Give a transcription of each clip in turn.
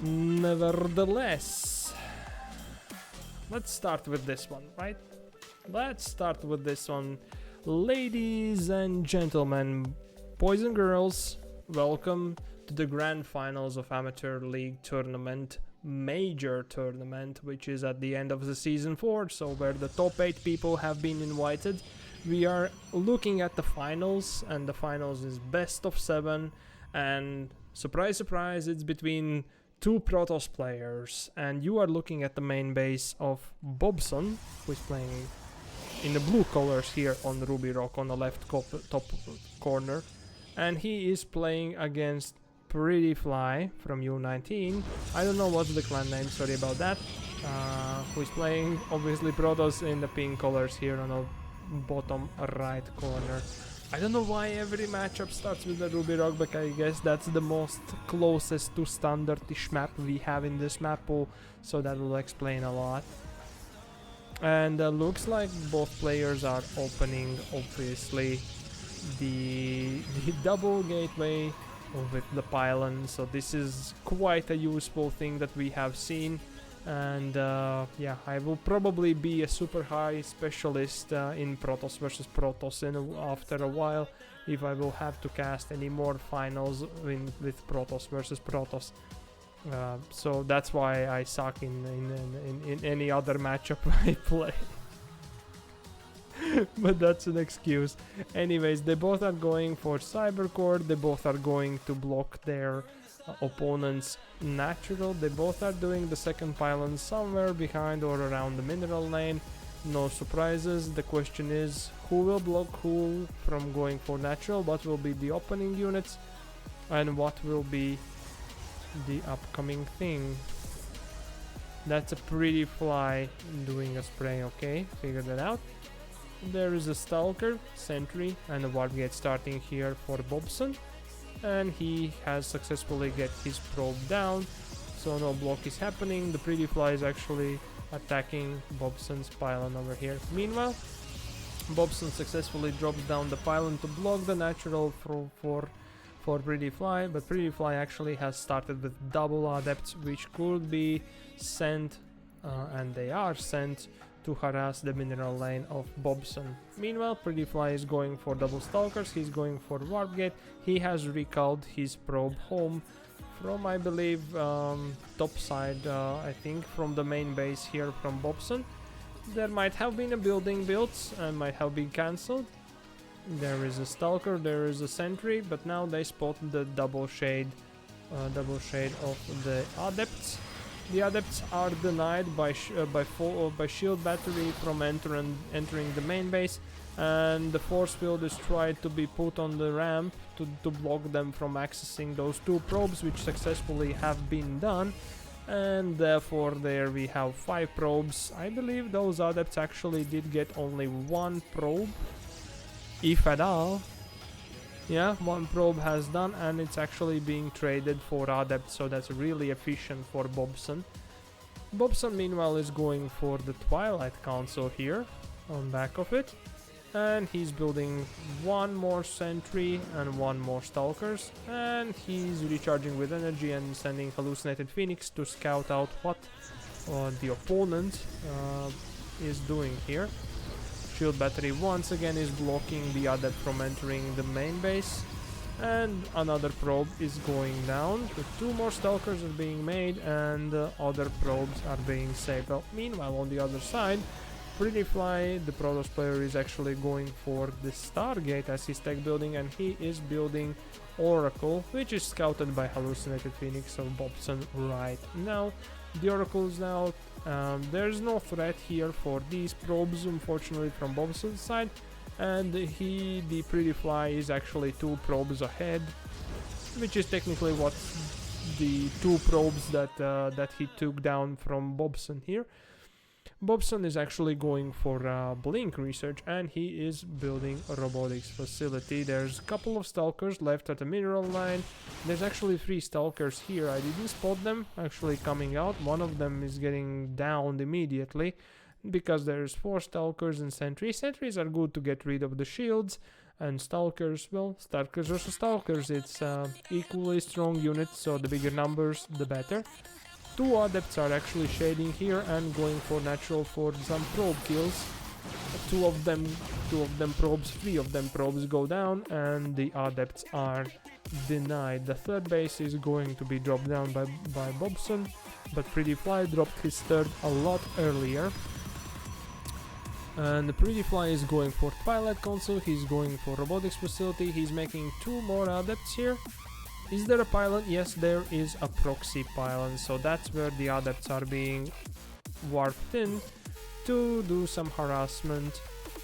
Nevertheless, let's start with this one, right? Let's start with this one. Ladies and gentlemen, boys and girls, welcome to the grand finals of Amateur League Tournament, major tournament, which is at the end of the season 4, so where the top 8 people have been invited. We are looking at the finals, and the finals is best of 7, and surprise, surprise, it's between 2 Protoss players, and you are looking at the main base of Bobson, who is playing in the blue colors here on Ruby Rock on the left top corner, and he is playing against PrettyFly from U19. I don't know what's the clan name, sorry about that. Who is playing obviously Protoss in the pink colors here on the bottom right corner. I don't know why every matchup starts with the Ruby Rock, but I guess that's the most closest to standardish map we have in this map pool, so that will explain a lot. And looks like both players are opening, obviously, the double gateway with the pylon, so this is quite a useful thing that we have seen. And yeah, I will probably be a super high specialist in Protoss versus Protoss after a while, if I will have to cast any more finals with Protoss versus Protoss. So that's why I suck in any other matchup I play. But that's an excuse. Anyways, they both are going for Cybercore, they both are going to block their opponent's natural. They both are doing the second pylon somewhere behind or around the mineral lane. No surprises. The question is, who will block who from going for natural, what will be the opening units, and what will be the upcoming thing. That's a PrettyFly doing a spray, okay, figured that out. There is a Stalker, Sentry, and a Warp Gate starting here for Bobson, and he has successfully get his probe down, so no block is happening. The PrettyFly is actually attacking Bobson's pylon over here. Meanwhile, Bobson successfully drops down the pylon to block the natural for PrettyFly, but PrettyFly actually has started with double adepts, which could be sent, and they are sent, to harass the mineral lane of Bobson. Meanwhile, PrettyFly is going for double stalkers, he's going for Warp Gate, he has recalled his probe home from, I believe, top side, I think, from the main base here from Bobson. There might have been a building built and might have been cancelled. There is a Stalker, there is a Sentry, but now they spot the double shade of the Adepts. The Adepts are denied by shield battery from entering the main base, and the force field is tried to be put on the ramp to block them from accessing those 2 probes, which successfully have been done. And therefore there we have 5 probes. I believe those Adepts actually did get only 1 probe, if at all. Yeah, 1 probe has done, and it's actually being traded for Adept, so that's really efficient for Bobson. Bobson meanwhile is going for the Twilight Council here on back of it, and he's building 1 more Sentry and 1 more Stalkers, and he's recharging with energy and sending Hallucinated Phoenix to scout out what the opponent is doing here. Shield battery once again is blocking the Adept from entering the main base, and another probe is going down. The 2 more Stalkers are being made, and other probes are being saved. Well, meanwhile, on the other side, PrettyFly, the Protoss player, is actually going for the Stargate as his tech building, and he is building Oracle, which is scouted by Hallucinated Phoenix of Bobson right now. The Oracle is out. There's no threat here for these probes, unfortunately, from Bobson's side, and the PrettyFly is actually 2 probes ahead, which is technically what the 2 probes that he took down from Bobson here. Bobson is actually going for Blink research, and he is building a robotics facility. There's a couple of Stalkers left at the mineral line. There's actually 3 Stalkers here. I didn't spot them actually coming out. One of them is getting downed immediately because there's 4 Stalkers and Sentries. Sentries are good to get rid of the shields, And Stalkers, well, Stalkers versus Stalkers, it's equally strong units, so the bigger numbers, the better. Two Adepts are actually shading here and going for natural for some probe kills. Two of them probes, three of them probes go down, and the Adepts are denied. The third base is going to be dropped down by Bobson, but PrettyFly dropped his third a lot earlier. And the PrettyFly is going for Twilight Console, he's going for Robotics Facility, he's making two more Adepts here. Is there a pylon? Yes, there is a proxy pylon, so that's where the Adepts are being warped in to do some harassment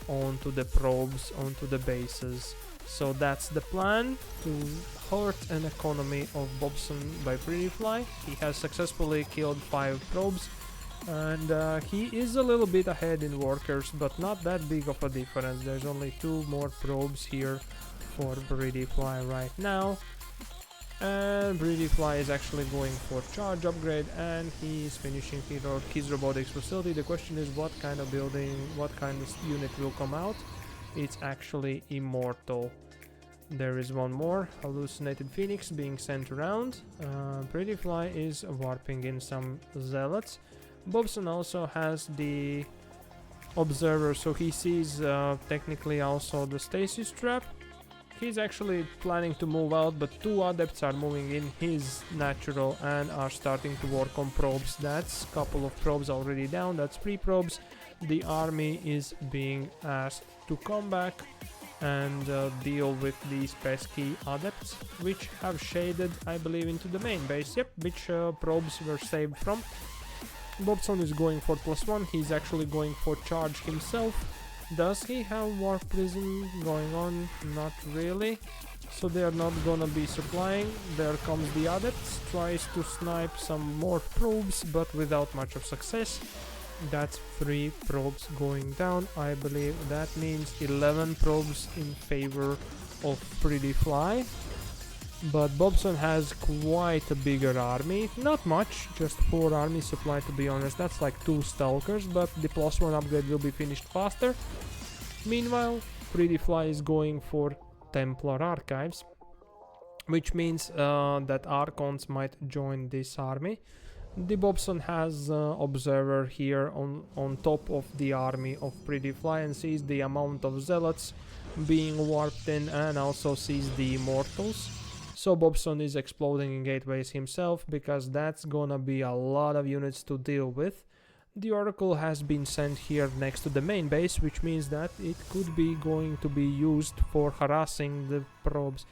onto the probes, onto the bases. So that's the plan, to hurt an economy of Bobson by PrettyFly. He has successfully killed 5 probes, and he is a little bit ahead in workers, but not that big of a difference. There's only 2 more probes here for PrettyFly right now. And PrettyFly is actually going for charge upgrade, and he's finishing his robotics facility. The question is, what kind of building, what kind of unit will come out? It's actually immortal. There is one more hallucinated phoenix being sent around. PrettyFly is warping in some zealots. Bobson also has the observer, so he sees technically also the stasis trap. He's actually planning to move out, but 2 Adepts are moving in his natural and are starting to work on probes. That's a couple of probes already down, that's 3 probes. The army is being asked to come back and deal with these pesky Adepts, which have shaded, I believe, into the main base. Yep, which probes were saved from. Bobson is going for +1, he's actually going for charge himself. Does he have Warp Prism going on? Not really. So they are not gonna be supplying. There comes the Adepts, tries to snipe some more probes, but without much of success. That's 3 probes going down. I believe that means 11 probes in favor of PrettyFly. But Bobson has quite a bigger army. Not much, just 4 army supply, to be honest. That's like 2 Stalkers, but the +1 upgrade will be finished faster. Meanwhile, PrettyFly is going for Templar Archives, which means that Archons might join this army. The Bobson has Observer here on top of the army of PrettyFly and sees the amount of Zealots being warped in, and also sees the Immortals. So Bobson is exploding in gateways himself, because that's gonna be a lot of units to deal with. The Oracle has been sent here next to the main base, which means that it could be going to be used for harassing the probes.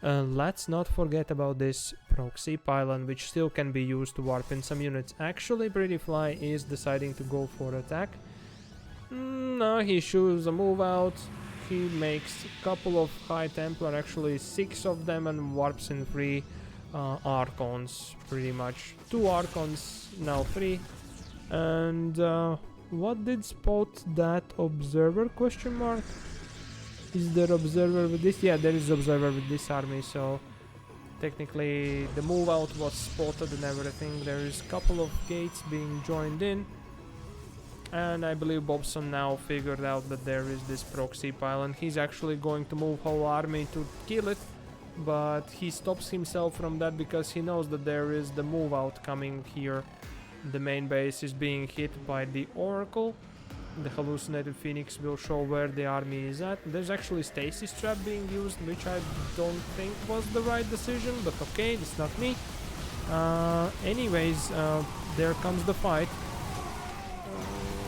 Let's not forget about this proxy pylon, which still can be used to warp in some units. Actually, PrettyFly is deciding to go for attack. No, he chooses a move out. He makes a couple of High Templar, actually 6 of them, and warps in 3 Archons, pretty much. 2 Archons, now 3. And what did spot that Observer, question mark? Is there Observer with this? Yeah, there is Observer with this army, so technically the move out was spotted and everything. There is a couple of gates being joined in. And I believe Bobson now figured out that there is this proxy pylon. He's actually going to move whole army to kill it, but he stops himself from that because he knows that there is the move out coming here. The main base is being hit by the Oracle. The hallucinated Phoenix will show where the army is at. There's actually stasis trap being used, which I don't think was the right decision, but okay, it's not me. Anyways, there comes the fight.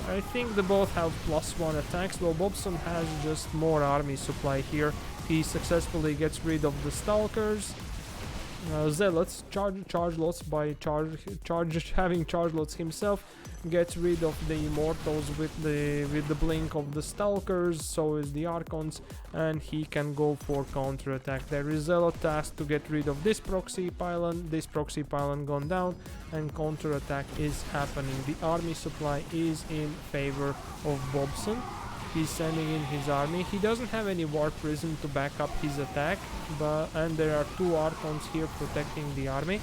I think they both have +1 attacks, while Bobson has just more army supply here. He successfully gets rid of the Stalkers. Zealots, charge lots by having charge lots himself, gets rid of the Immortals with the blink of the Stalkers, so is the Archons, and he can go for counter-attack. There is Zealot tasked to get rid of this proxy pylon gone down, and counter-attack is happening. The army supply is in favor of Bobson. He's sending in his army. He doesn't have any Warp Prism to back up his attack, and there are 2 Archons here protecting the army.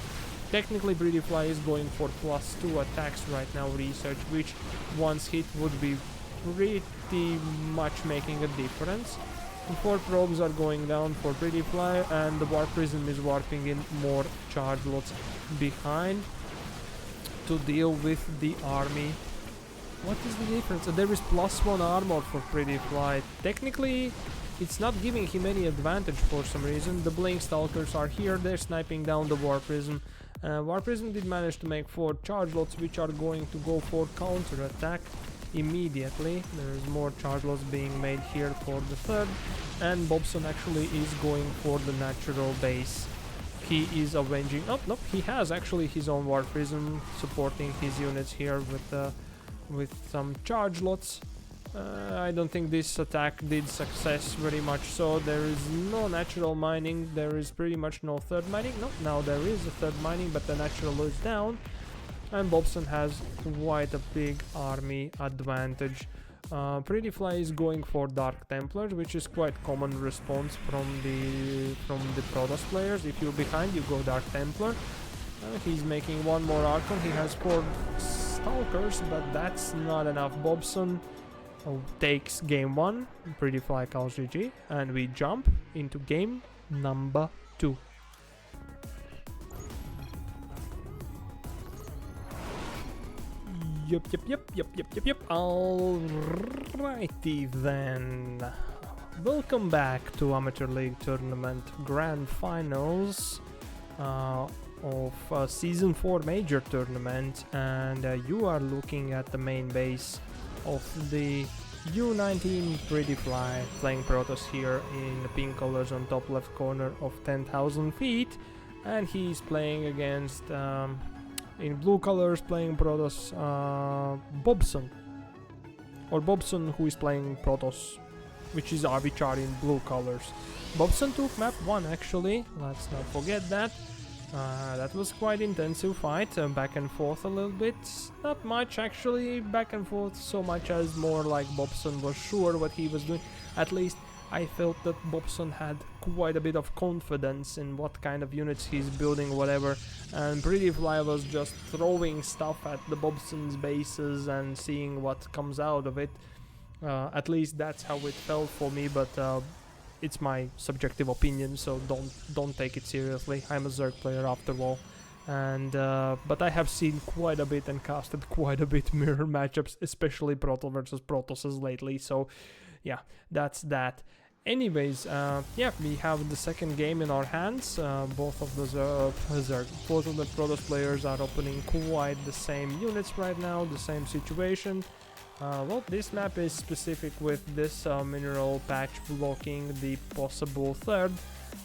Technically, PrettyFly is going for +2 attacks right now, research, which once hit would be pretty much making a difference. 4 probes are going down for PrettyFly, and the Warp Prism is warping in more charge lots behind to deal with the army. What is the difference? There is +1 armor for PrettyFly. Technically, it's not giving him any advantage for some reason. The Blink Stalkers are here, they're sniping down the Warp Prism. Warp Prism did manage to make 4 charge lots, which are going to go for counter attack immediately. There is more charge lots being made here for the third, and Bobson actually is going for the natural base. He is avenging. Oh no, he has actually his own Warp Prism supporting his units here with some charge lots. I don't think this attack did success very much, so there is no natural mining, there is pretty much no third mining. No, now there is a third mining, but the natural is down, and Bobson has quite a big army advantage. PrettyFly is going for Dark Templars, which is quite common response from the Protoss players. If you're behind, you go Dark Templar. He's making one more Archon. He has 4 Stalkers, but that's not enough. Bobson takes game 1, PrettyFly calls GG, and we jump into game number 2. Yep. Alrighty then. Welcome back to Amateur League Tournament Grand Finals of Season 4 Major Tournament, and you are looking at the main base of the U19 PrettyFly, playing Protoss here in the pink colors on top left corner of 10,000 feet, and he's playing against in blue colors playing Protoss Bobson, or Bobson who is playing Protoss, which are in blue colors. Bobson took map 1 actually, let's not forget that. That was quite intensive fight, back and forth a little bit. Not much actually back and forth, so much as more like Bobson was sure what he was doing. At least I felt that Bobson had quite a bit of confidence in what kind of units he's building, whatever, and PrettyFly was just throwing stuff at the Bobson's bases and seeing what comes out of it. At least that's how it felt for me, but it's my subjective opinion, so don't take it seriously. I'm a Zerg player after all, and but I have seen quite a bit and casted quite a bit mirror matchups, especially Protoss versus Protosses lately, so yeah, that's that. Anyways, yeah, we have the second game in our hands. Both of the Protoss players are opening quite the same units right now, the same situation. Well, this map is specific with this mineral patch blocking the possible third,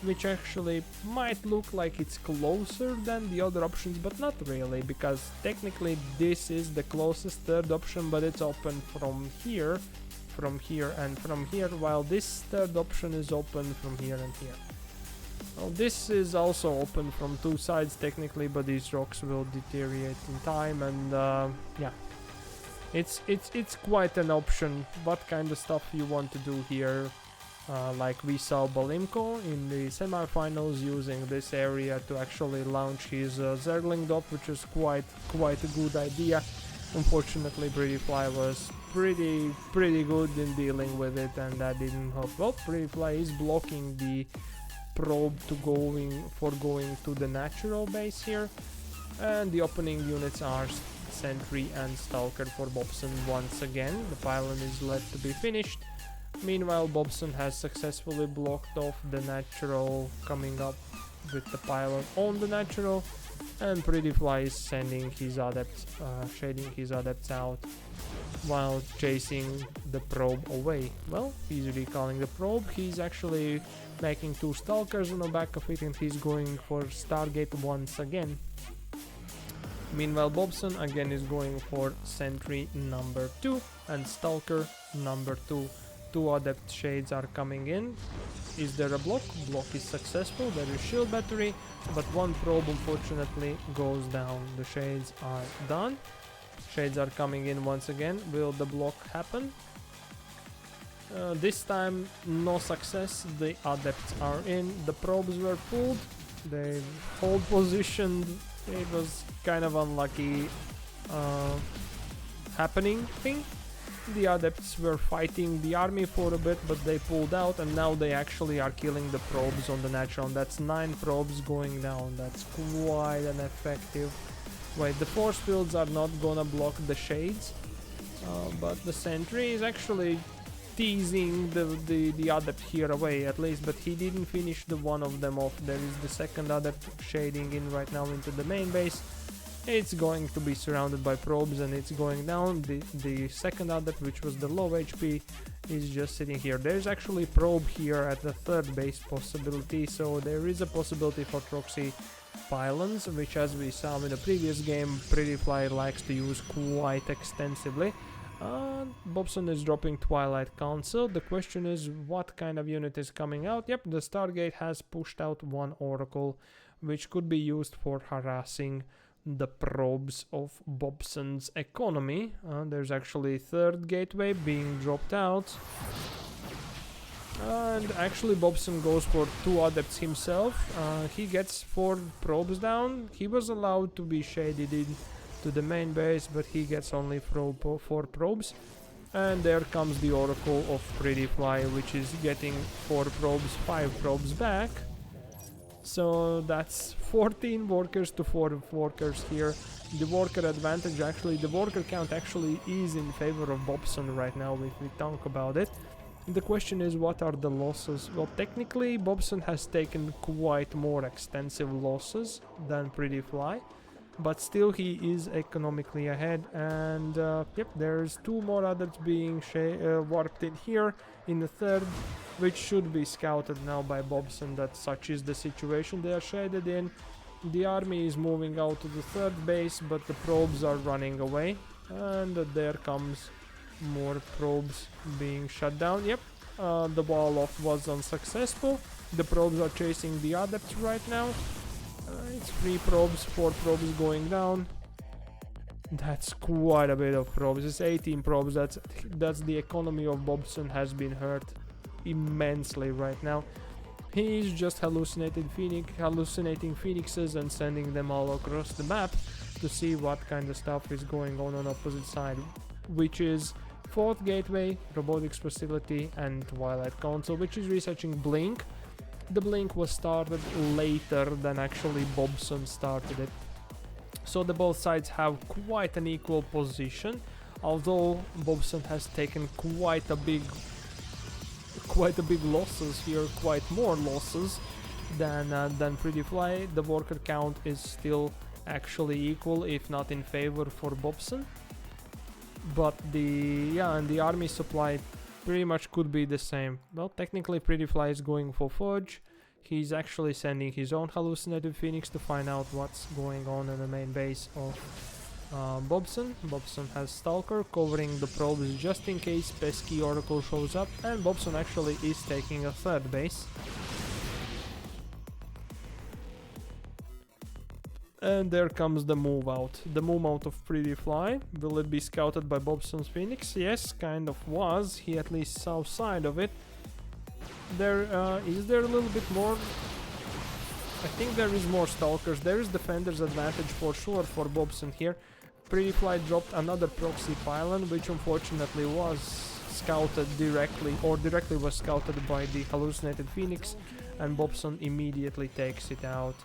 which actually might look like it's closer than the other options, but not really, because technically this is the closest third option, but it's open from here, and from here, while this third option is open from here and here. Well, this is also open from 2 sides technically, but these rocks will deteriorate in time, and yeah. It's quite an option what kind of stuff you want to do here. Like we saw Balimko in the semi-finals using this area to actually launch his Zergling Dop, which is quite a good idea. Unfortunately, PrettyFly was pretty good in dealing with it, and that didn't help. Well, PrettyFly is blocking the probe to going to the natural base here, and the opening units are Sentry and Stalker for Bobson once again. The pylon is left to be finished. Meanwhile, Bobson has successfully blocked off the natural coming up with the pylon on the natural, and PrettyFly is sending his adepts, shading his adepts out while chasing the probe away. Well, he's recalling the probe. He's actually making 2 Stalkers on the back of it, and he's going for Stargate once again. Meanwhile, Bobson again is going for Sentry number 2 and Stalker number 2. 2 Adept Shades are coming in. Is there a block? Block is successful. There is Shield Battery, but 1 probe unfortunately goes down. The Shades are done. Shades are coming in once again. Will the block happen? This time no success. The Adepts are in. The probes were pulled. They hold position. It was kind of unlucky happening thing. The adepts were fighting the army for a bit, but they pulled out, and now they actually are killing the probes on the natural. And that's 9 probes going down. That's quite an effective. Wait, the force fields are not gonna block the shades, but the sentry is actually teasing the adept here away at least, but he didn't finish the one of them off. There is the second adept shading in right now into the main base. It's going to be surrounded by probes and it's going down. The second adept, which was the low HP, is just sitting here. There's actually probe here at the third base possibility, so there is a possibility for proxy pylons, which, as we saw in the previous game, PrettyFly likes to use quite extensively. Bobson is dropping Twilight Council. The question is, what kind of unit is coming out? Yep, the Stargate has pushed out 1 Oracle, which could be used for harassing the probes of Bobson's economy. There's actually 3rd gateway being dropped out. And actually Bobson goes for 2 adepts himself. He gets 4 probes down. He was allowed to be shaded in to the main base, but he gets only 4 probes. And there comes the Oracle of PrettyFly, which is getting 4 probes, 5 probes back. So that's 14 workers to 4 workers here. The worker advantage, actually, the worker count actually is in favor of Bobson right now if we talk about it. The question is, what are the losses? Well, technically Bobson has taken quite more extensive losses than PrettyFly, but still he is economically ahead. And yep, there's 2 more adepts being warped in here in the 3rd, which should be scouted now by Bobson, that such is the situation they are shaded in. The army is moving out to the 3rd base, but the probes are running away, and there comes more probes being shut down. Yep, the wall off was unsuccessful. The probes are chasing the adepts right now. It's 3 probes, 4 probes going down. That's quite a bit of probes. It's 18 probes. That's the economy of Bobson has been hurt immensely right now. He's just hallucinating phoenixes and sending them all across the map to see what kind of stuff is going on opposite side, which is 4th gateway, robotics facility, and Twilight Council, which is researching Blink. The Blink was started later than actually Bobson started it. So the both sides have quite an equal position, although Bobson has taken quite a big losses here, quite more losses than PrettyFly. The worker count is still actually equal, if not in favor for Bobson. But and the army supply pretty much could be the same. Well, technically PrettyFly is going for Fudge. He's actually sending his own hallucinated phoenix to find out what's going on in the main base of Bobson. Bobson has Stalker covering the probes just in case pesky Oracle shows up, and Bobson actually is taking a 3rd base. And there comes the move out. The move out of PrettyFly. Will it be scouted by Bobson's Phoenix? Yes, kind of was. He at least saw side of it. Is there a little bit more? I think there is more Stalkers. There is Defender's advantage for sure for Bobson here. PrettyFly dropped another proxy pylon, which unfortunately was scouted directly was scouted by the hallucinated Phoenix, and Bobson immediately takes it out.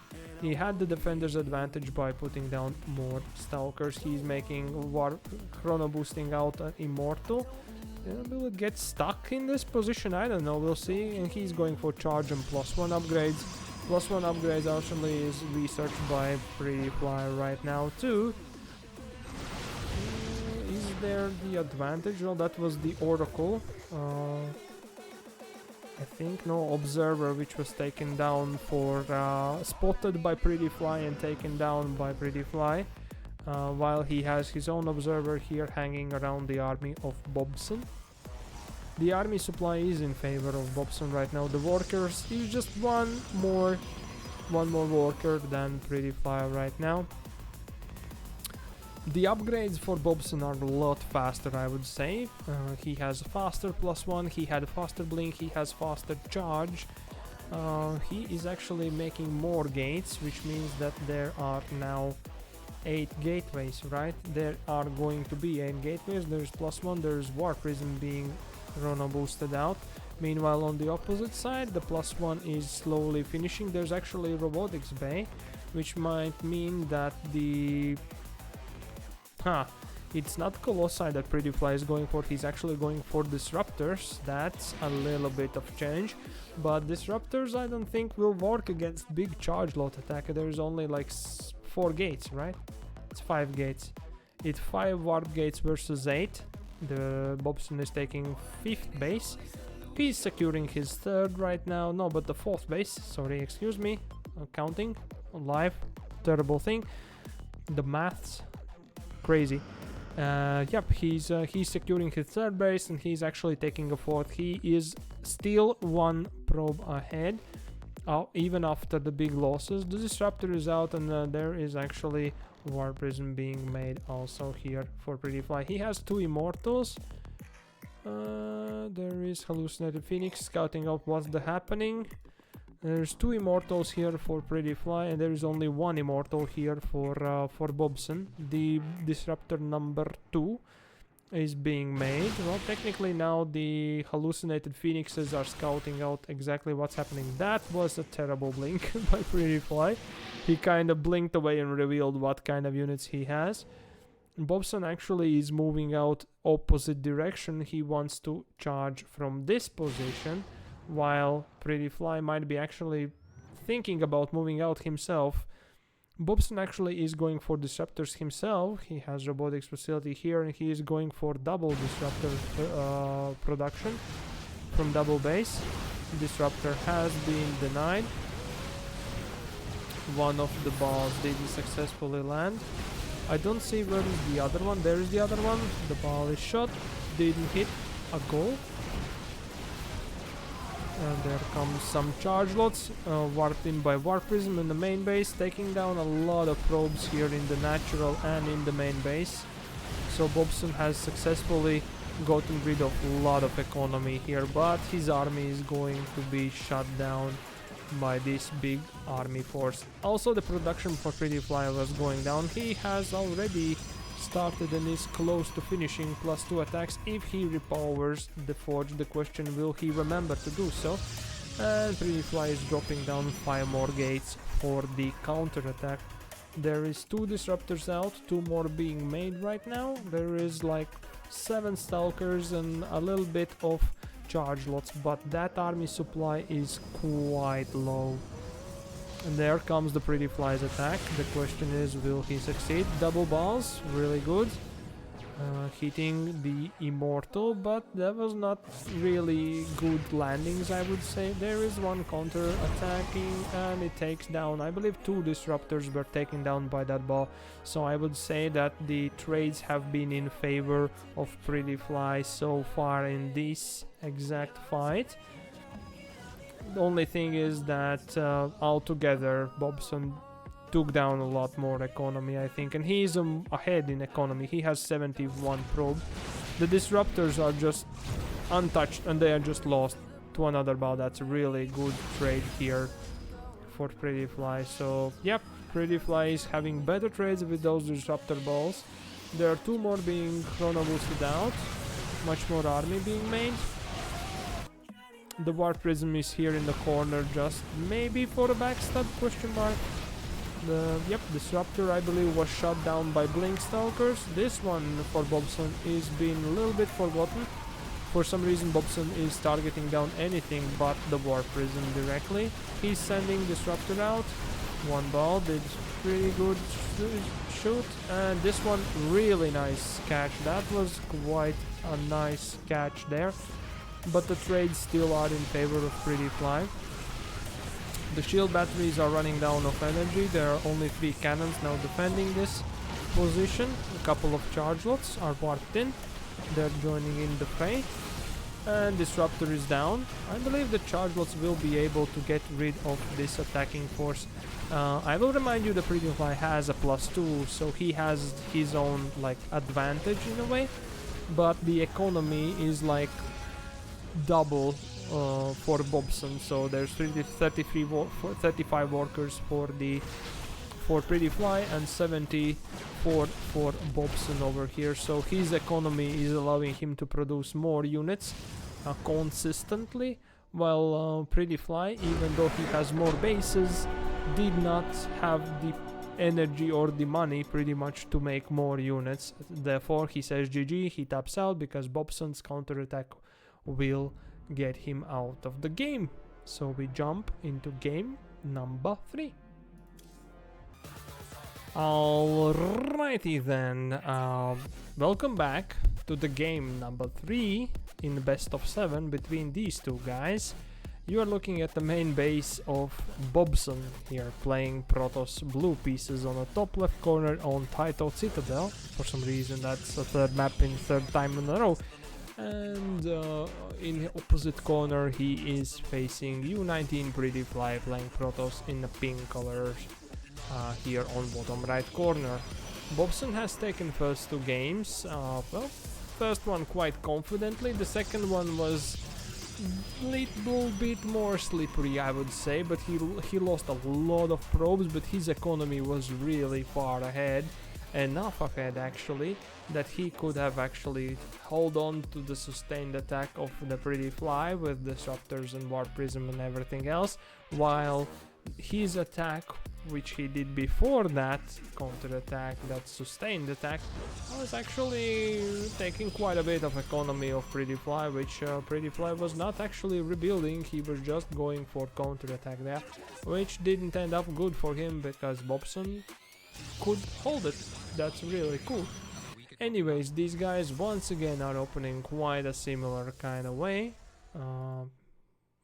He had the Defender's advantage by putting down more Stalkers. He's making chrono boosting out Immortal. Will it get stuck in this position? I don't know, we'll see. And he's going for charge and +1 upgrades. +1 upgrades actually is researched by PrettyFly right now too. Is there the advantage? Well, that was the Oracle. I think no Observer, which was taken down for spotted by PrettyFly and taken down by PrettyFly, while he has his own Observer here hanging around the army of Bobson. The army supply is in favor of Bobson right now. The workers is just one more worker than PrettyFly right now. The upgrades for Bobson are a lot faster, I would say. He has faster +1, he had faster blink, he has faster charge. He is actually making more gates, which means that there are now 8 gateways, right? There are going to be 8 gateways. There's +1, there's War Prism being Chrono boosted out. Meanwhile, on the opposite side, the +1 is slowly finishing. There's actually Robotics Bay, which might mean that the... it's not Colossi that PrettyFly is going for, he's actually going for Disruptors. That's a little bit of change, but Disruptors I don't think will work against big charge lot attack. There's only like 4 gates, right? It's 5 gates. It's 5 warp gates versus 8. The Bobson is taking 5th base. He's securing his 3rd right now. No, but the 4th base. Sorry, excuse me. Counting on live. Terrible thing. The maths. Crazy. Yep, he's securing his 3rd base and he's actually taking a 4th. He is still 1 probe ahead. Even after the big losses. The Disruptor is out and there is actually War Prism being made also here for PrettyFly. He has 2 Immortals. There is Hallucinated Phoenix scouting out what's happening. There's 2 Immortals here for PrettyFly and there is only 1 Immortal here for Bobson. The Disruptor number 2 is being made. Well, technically now the Hallucinated Phoenixes are scouting out exactly what's happening. That was a terrible blink by PrettyFly. He kind of blinked away and revealed what kind of units he has. Bobson actually is moving out opposite direction. He wants to charge from this position, while PrettyFly might be actually thinking about moving out himself. Bobson actually is going for Disruptors himself. He has Robotics Facility here and he is going for double Disruptor production from double base. Disruptor has been denied. One of the balls didn't successfully land. I don't see where is the other one. There is the other one. The ball is shot. Didn't hit a goal. And there comes some charge lots, warped in by Warp Prism in the main base, taking down a lot of probes here in the natural and in the main base. So Bobson has successfully gotten rid of a lot of economy here, but his army is going to be shut down by this big army force. Also, the production for PrettyFly was going down. He has already started and is close to finishing +2 attacks. If he repowers the forge, the question, will he remember to do so? And PrettyFly is dropping down 5 more gates for the counter attack. There is 2 Disruptors out, 2 more being made right now. There is like 7 Stalkers and a little bit of charge lots, but that army supply is quite low. And there comes the PrettyFly's attack. The question is, will he succeed? Double balls, really good. Hitting the Immortal, but that was not really good landings, I would say. There is one counter attacking and it takes down, I believe 2 Disruptors were taken down by that ball. So I would say that the trades have been in favor of PrettyFly so far in this exact fight. The only thing is that altogether Bobson took down a lot more economy, I think, and he's ahead in economy. He has 71 probe. The Disruptors are just untouched and they are just lost to another ball. That's a really good trade here for PrettyFly. So yep, PrettyFly is having better trades with those Disruptor balls. There are 2 more being chrono boosted out, much more army being made. The Warp Prism is here in the corner, just maybe for a backstab, question mark. The Disruptor, I believe, was shot down by Blink Stalkers. This one for Bobson is being a little bit forgotten. For some reason Bobson is targeting down anything but the Warp Prism directly. He's sending Disruptor out. 1 ball, did pretty good shoot, and this one really nice catch. That was quite a nice catch there. But the trades still are in favor of PrettyFly. The shield batteries are running down of energy. There are only 3 cannons now defending this position. A couple of charge lots are warped in. They're joining in the fray. And Disruptor is down. I believe the charge lots will be able to get rid of this attacking force. I will remind you that PrettyFly has a +2, so he has his own like advantage in a way. But the economy is like double for Bobson, so there's 35 workers for for PrettyFly and 74 for Bobson over here. So his economy is allowing him to produce more units consistently, while PrettyFly, even though he has more bases, did not have the energy or the money pretty much to make more units. Therefore he says GG, he taps out because Bobson's counterattack will get him out of the game. So we jump into game number 3. Alrighty then, welcome back to the game number 3 in the best of 7 between these two guys. You are looking at the main base of Bobson here, playing Protoss blue pieces on the top left corner on Taito Citadel. For some reason that's a third map in third time in a row. And in the opposite corner he is facing U19 PrettyFly, playing Protoss in the pink colors here on bottom right corner. Bobson has taken first 2 games, well, first one quite confidently, the second one was little bit more slippery, I would say, but he lost a lot of probes, but his economy was really far ahead, enough ahead actually, that he could have actually hold on to the sustained attack of the PrettyFly with disruptors and warp prism and everything else, while his attack, which he did before that counter attack, that sustained attack, was actually taking quite a bit of economy of PrettyFly, which PrettyFly was not actually rebuilding, he was just going for counter attack there, which didn't end up good for him because Bobson could hold it. That's really cool. Anyways, these guys once again are opening quite a similar kind of way.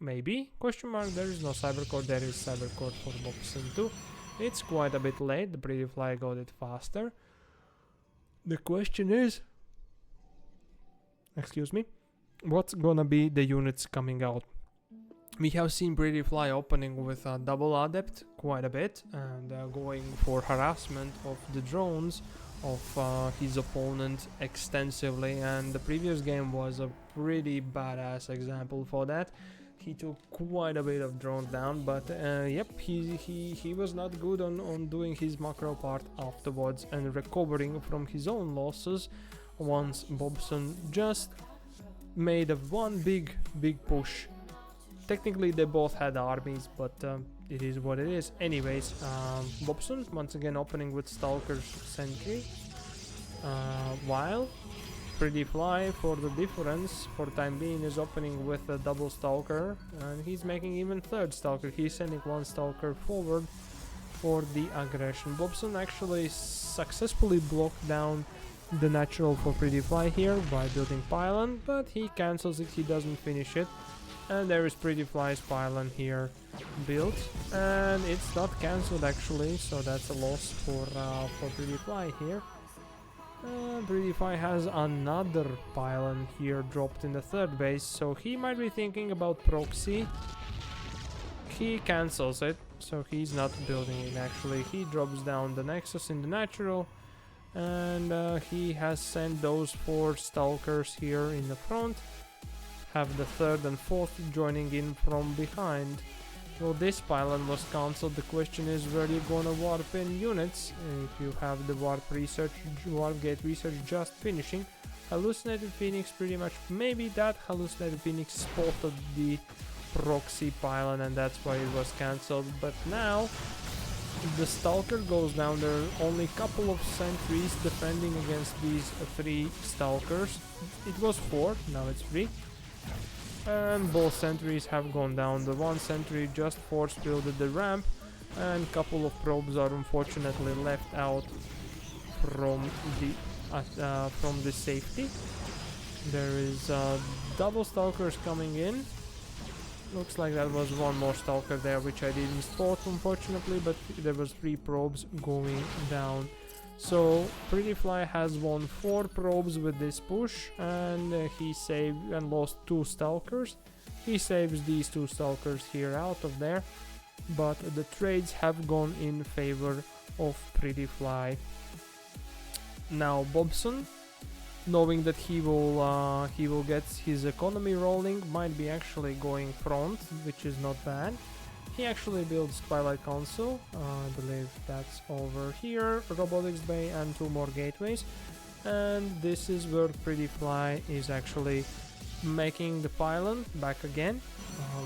Maybe? Question mark, there is no cybercore, there is cybercore for Bobson too. It's quite a bit late, the PrettyFly got it faster. The question is, excuse me, what's gonna be the units coming out? We have seen PrettyFly opening with a double adept quite a bit and going for harassment of the drones of his opponent extensively, and the previous game was a pretty badass example for that. He took quite a bit of drones down, but yep, he was not good on doing his macro part afterwards and recovering from his own losses once Bobson just made a one big push. Technically they both had armies, but it is what it is. Anyways, Bobson once again opening with Stalker's Sentry, while PrettyFly, for the difference, for the time being, is opening with a double Stalker, and he's making even third Stalker. He's sending one Stalker forward for the aggression. Bobson actually successfully blocked down the natural for PrettyFly here by building pylon, but he cancels it, he doesn't finish it. And there is PrettyFly's pylon here built, and it's not cancelled actually, so that's a loss for PrettyFly here. PrettyFly has another pylon here dropped in the third base, so he might be thinking about proxy. He cancels it, so he's not building it actually. He drops down the Nexus in the natural, and he has sent those 4 Stalkers here in the front. Have the third and fourth joining in from behind. Well, this pylon was cancelled. The question is where you're gonna warp in units. If you have the warp gate research just finishing. Hallucinated Phoenix pretty much, maybe that Hallucinated Phoenix spotted the proxy pylon and that's why it was cancelled. But now the Stalker goes down. There are only a couple of sentries defending against these 3 Stalkers. It was 4, now it's 3. And both sentries have gone down. The one sentry just force fielded the ramp, and a couple of probes are unfortunately left out from the safety. There is double Stalkers coming in. Looks like that was one more Stalker there, which I didn't spot unfortunately, but there was 3 probes going down. So PrettyFly has won 4 probes with this push, and he saved and lost 2 Stalkers. He saves these 2 Stalkers here out of there, but the trades have gone in favor of PrettyFly. Now Bobson, knowing that he will get his economy rolling, might be actually going front, which is not bad. He actually builds Twilight Council, I believe that's over here, Robotics Bay and 2 more gateways. And this is where PrettyFly is actually making the pylon back again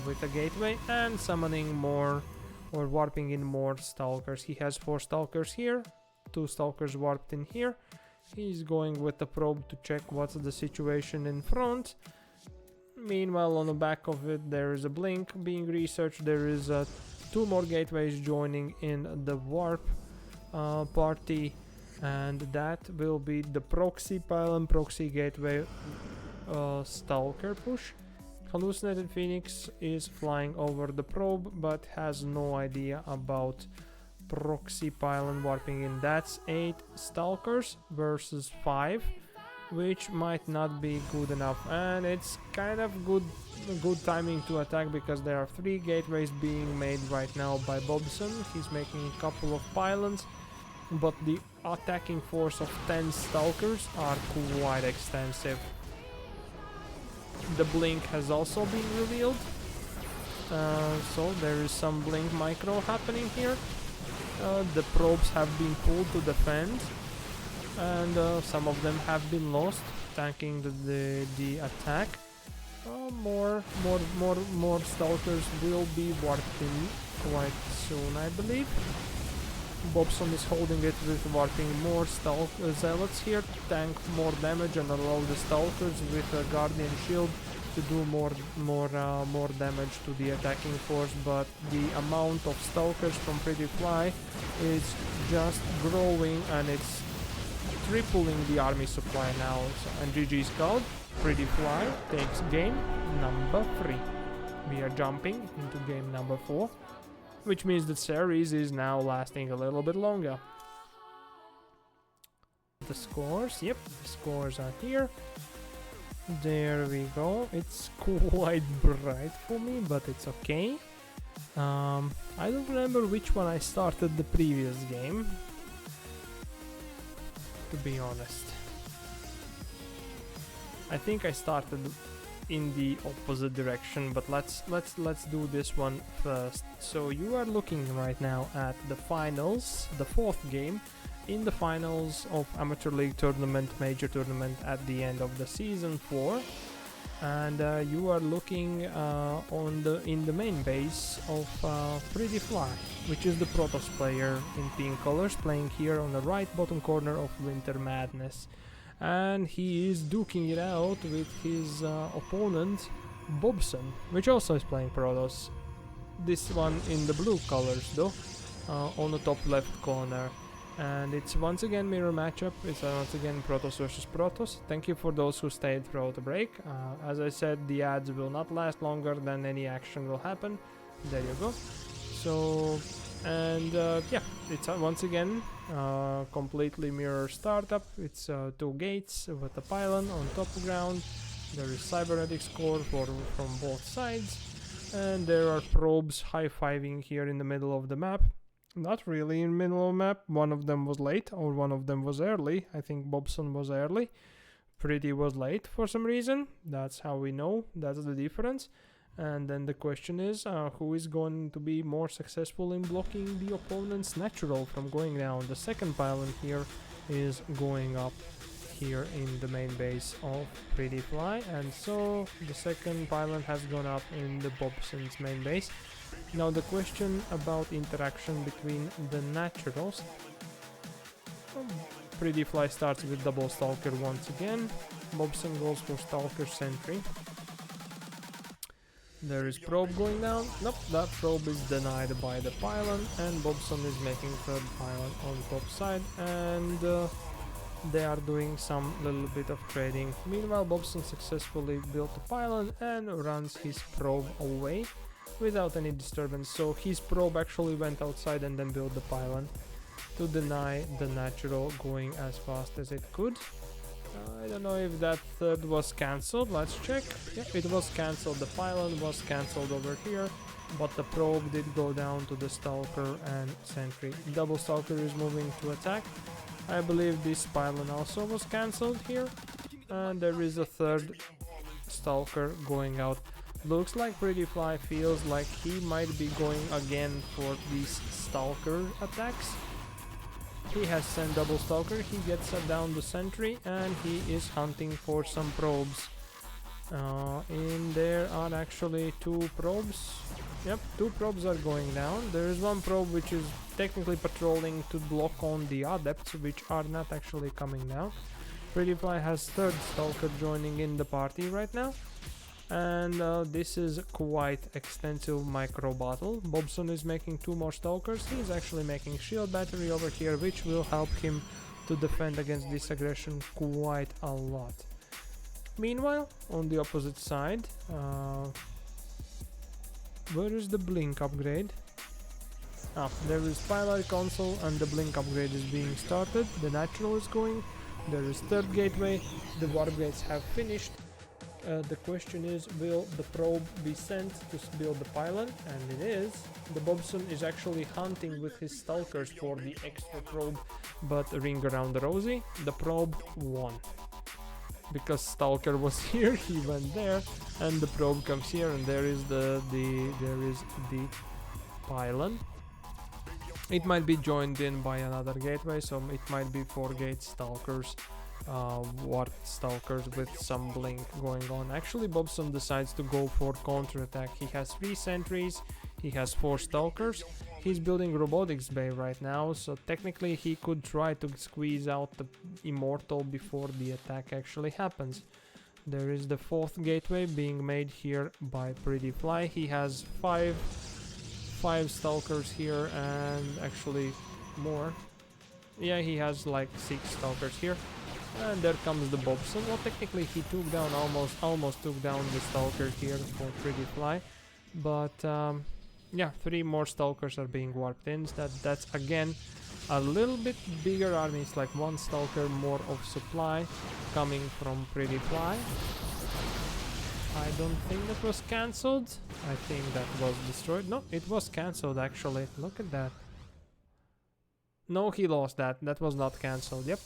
with a gateway and summoning more or warping in more stalkers. He has 4 stalkers here, 2 stalkers warped in here. He's going with the probe to check what's the situation in front. Meanwhile, on the back of it, there is a blink being researched. There is 2 more gateways joining in the warp party, and that will be the proxy pylon, proxy gateway stalker push. Hallucinated Phoenix is flying over the probe, but has no idea about proxy pylon warping in. That's 8 stalkers versus 5, which might not be good enough, and it's kind of good timing to attack because there are 3 gateways being made right now by Bobson. He's making a couple of pylons, but the attacking force of 10 stalkers are quite extensive. The blink has also been revealed, so there is some blink micro happening here. The probes have been pulled to defend, and some of them have been lost, tanking the attack. More stalkers will be warped in quite soon, I believe. Bobson is holding it with warping more zealots here to tank more damage and allow the stalkers with a guardian shield to do more damage to the attacking force, but the amount of stalkers from PrettyFly is just growing and it's tripling the army supply now. So, and GG's called. PrettyFly takes game number 3. We are jumping into game number 4, which means the series is now lasting a little bit longer. The scores, yep, the scores are here. There we go. It's quite bright for me, but it's okay. I don't remember which one I started the previous game, to be honest. I think I started in the opposite direction, but let's do this one first. So you are looking right now at the finals, the 4th game in the finals of Amateur League Tournament, Major Tournament at the end of the Season 4, and you are looking in the main base of PrettyFly, which is the Protoss player in pink colors, playing here on the right bottom corner of Winter Madness. And he is duking it out with his opponent Bobson, which also is playing Protoss. This one in the blue colors though, on the top left corner. And it's once again mirror matchup. It's once again Protoss versus Protoss. Thank you for those who stayed throughout the break. As I said, the ads will not last longer than any action will happen. There you go. So, and yeah, it's once again completely mirror startup. It's 2 gates with a pylon on top ground. There is cybernetics core from both sides, and there are probes high-fiving here in the middle of the map. Not really in the middle of the map. One of them was late, or one of them was early. I think Bobson was early. Pretty was late for some reason. That's how we know. That's the difference. And then the question is, who is going to be more successful in blocking the opponent's natural from going down? The second pylon here is going up here in the main base of PrettyFly, and so the second pylon has gone up in the Bobson's main base. Now the question about interaction between the naturals. PrettyFly starts with double stalker once again. Bobson goes for stalker sentry. There is probe going down. Nope, that probe is denied by the pylon, and Bobson is making third pylon on top side, and they are doing some little bit of trading. Meanwhile, Bobson successfully built a pylon and runs his probe away without any disturbance. So his probe actually went outside and then built the pylon to deny the natural going as fast as it could. I don't know if that third was cancelled. Let's check. Yep, it was cancelled. The pylon was cancelled over here, but the probe did go down to the stalker and sentry. Double stalker is moving to attack. I believe this pylon also was cancelled here, and there is a third stalker going out. Looks like PrettyFly feels like he might be going again for these Stalker attacks. He has sent double Stalker, he gets down the sentry, and he is hunting for some probes. And there are actually 2 probes. Yep, 2 probes are going down. There is 1 probe which is technically patrolling to block on the adepts, which are not actually coming down. PrettyFly has 3rd Stalker joining in the party right now. And this is quite extensive micro battle. Bobson is making 2 more Stalkers. He's actually making shield battery over here, which will help him to defend against this aggression quite a lot. Meanwhile, on the opposite side, where is the blink upgrade? There is Twilight Console and the blink upgrade is being started. The natural is going. There is 3rd gateway. The warp gates have finished. The question is, will the probe be sent to build the pylon? And it is. The Bobson is actually hunting with his Stalkers for the extra probe, but Ring Around the Rosie, the probe won. Because Stalker was here, he went there, and the probe comes here, and there is the pylon. It might be joined in by another gateway, so it might be 4 gate Stalkers, Warp Stalkers with some blink going on. Actually, Bobson decides to go for counter-attack. He has 3 sentries, he has 4 Stalkers. He's building Robotics Bay right now, so technically he could try to squeeze out the Immortal before the attack actually happens. There is the 4th gateway being made here by PrettyFly. He has 5 Stalkers here, and actually more. Yeah, he has like 6 Stalkers here. And there comes the Bobson. Well, technically he took down almost took down the Stalker here for PrettyFly, but yeah, 3 more Stalkers are being warped in. That's again a little bit bigger army. It's like 1 Stalker more of supply coming from PrettyFly. I don't think that was cancelled. I think that was destroyed. No, it was cancelled actually. Look at that. No, he lost that. That was not cancelled. Yep.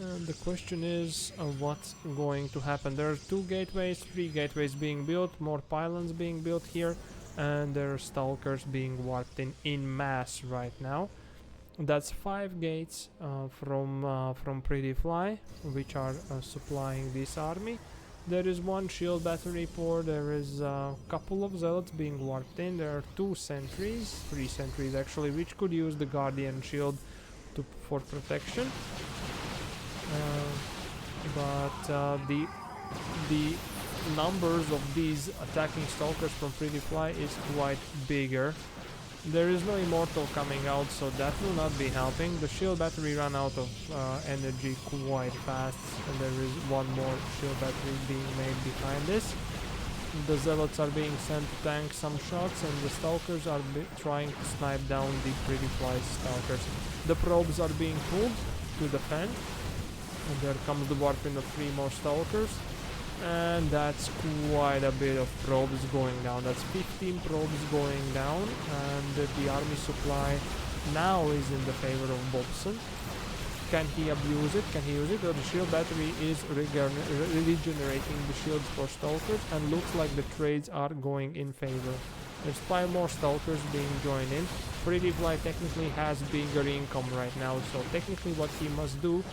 And the question is what's going to happen. There are 2 gateways, 3 gateways being built, more pylons being built here, and there are Stalkers being warped in mass right now. That's 5 gates from PrettyFly, which are supplying this army. There is 1 shield battery pour, there is a couple of zealots being warped in, there are 2 sentries, 3 sentries actually, which could use the Guardian shield for protection. But the numbers of these attacking Stalkers from PrettyFly is quite bigger. There is no Immortal coming out, so that will not be helping. The shield battery ran out of energy quite fast, and there is 1 more shield battery being made behind this. The Zealots are being sent to tank some shots, and the Stalkers are trying to snipe down the PrettyFly Stalkers. The probes are being pulled to defend. And there comes the warping of 3 more Stalkers, and that's quite a bit of probes going down. That's 15 probes going down, and the army supply now is in the favor of Bobson. Can he abuse it? Can he use it? Or the shield battery is regenerating the shields for Stalkers, and looks like the trades are going in favor. There's 5 more Stalkers being joined in. PrettyFly technically has bigger income right now, so technically what he must do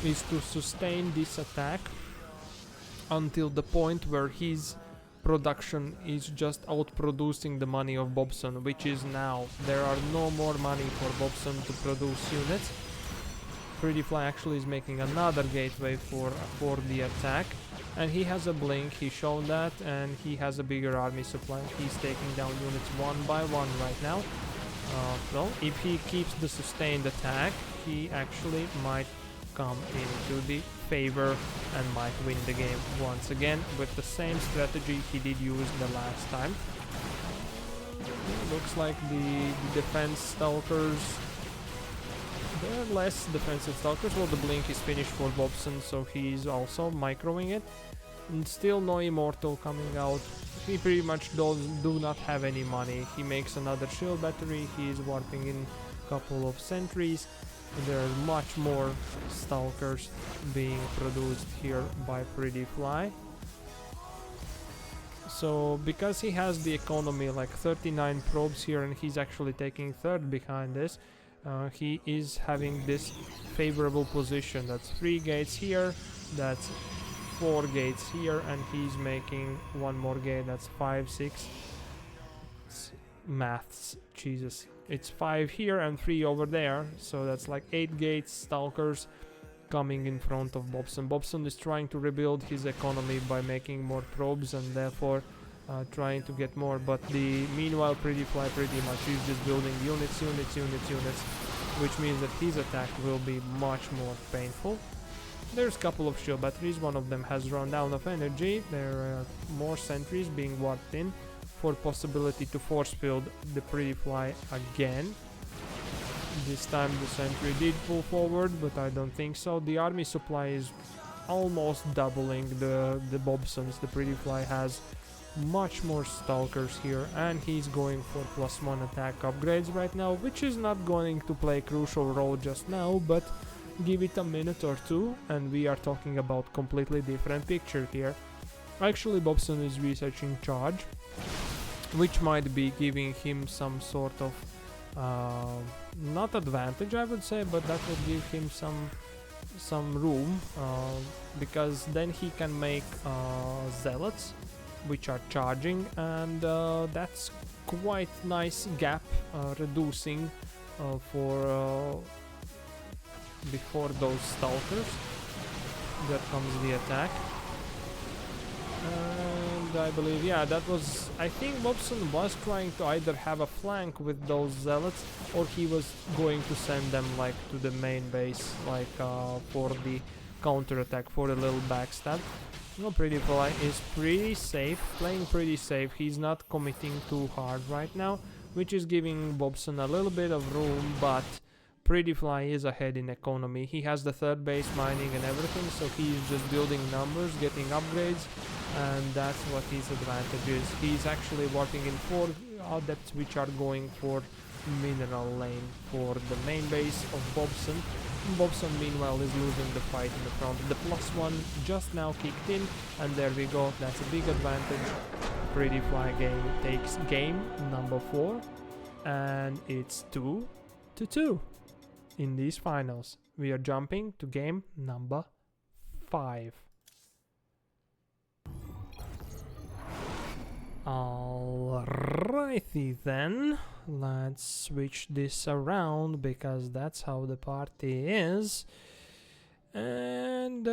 is to sustain this attack until the point where his production is just outproducing the money of Bobson, which is now. There are no more money for Bobson to produce units. PrettyFly actually is making another gateway for the attack, and he has a blink, he showed that, and he has a bigger army supply. He's taking down units 1 by 1 right now. Well, if he keeps the sustained attack, he actually might come into the favor and might win the game once again with the same strategy he did use the last time. Looks like the defense Stalkers, there are less defensive Stalkers. Well, the blink is finished for Bobson, so he's also microing it. And still no Immortal coming out. He pretty much do not have any money. He makes another shield battery, he is warping in a couple of sentries. There are much more Stalkers being produced here by PrettyFly. So because he has the economy like 39 probes here and he's actually taking third behind this, he is having this favorable position. That's 3 gates here, that's 4 gates here, and he's making one more gate. That's 5, 6. Maths, Jesus. It's 5 here and 3 over there, so that's like 8 gates, stalkers coming in front of Bobson. Bobson is trying to rebuild his economy by making more probes and therefore trying to get more, but meanwhile PrettyFly pretty much is just building units, which means that his attack will be much more painful. There's a couple of shield batteries, one of them has run down of energy. There are more sentries being warped in for possibility to force field the PrettyFly again. This time the sentry did pull forward, but I don't think so. The army supply is almost doubling the Bobsons. The PrettyFly has much more stalkers here, and he's going for +1 attack upgrades right now, which is not going to play a crucial role just now, but give it a minute or two and we are talking about completely different picture here. Actually, Bobson is researching charge, which might be giving him some sort of not advantage, I would say, but that would give him some room, because then he can make zealots which are charging, and that's quite nice gap reducing for before those stalkers. There comes the attack. And I believe, yeah, that was... I think Bobson was trying to either have a flank with those zealots, or he was going to send them like to the main base, like for the counter attack, for a little backstab. No, PrettyFly is pretty safe, playing pretty safe. He's not committing too hard right now, which is giving Bobson a little bit of room, but PrettyFly is ahead in economy. He has the third base mining and everything, so he's just building numbers, getting upgrades, and that's what his advantage is. He's actually working in 4 adepts which are going for mineral lane for the main base of Bobson. Bobson meanwhile is losing the fight in the front. The +1 just now kicked in, and there we go. That's a big advantage. PrettyFly game takes game number 4, and it's 2-2 in these finals. We are jumping to game number 5. Alrighty then, let's switch this around because that's how the party is, and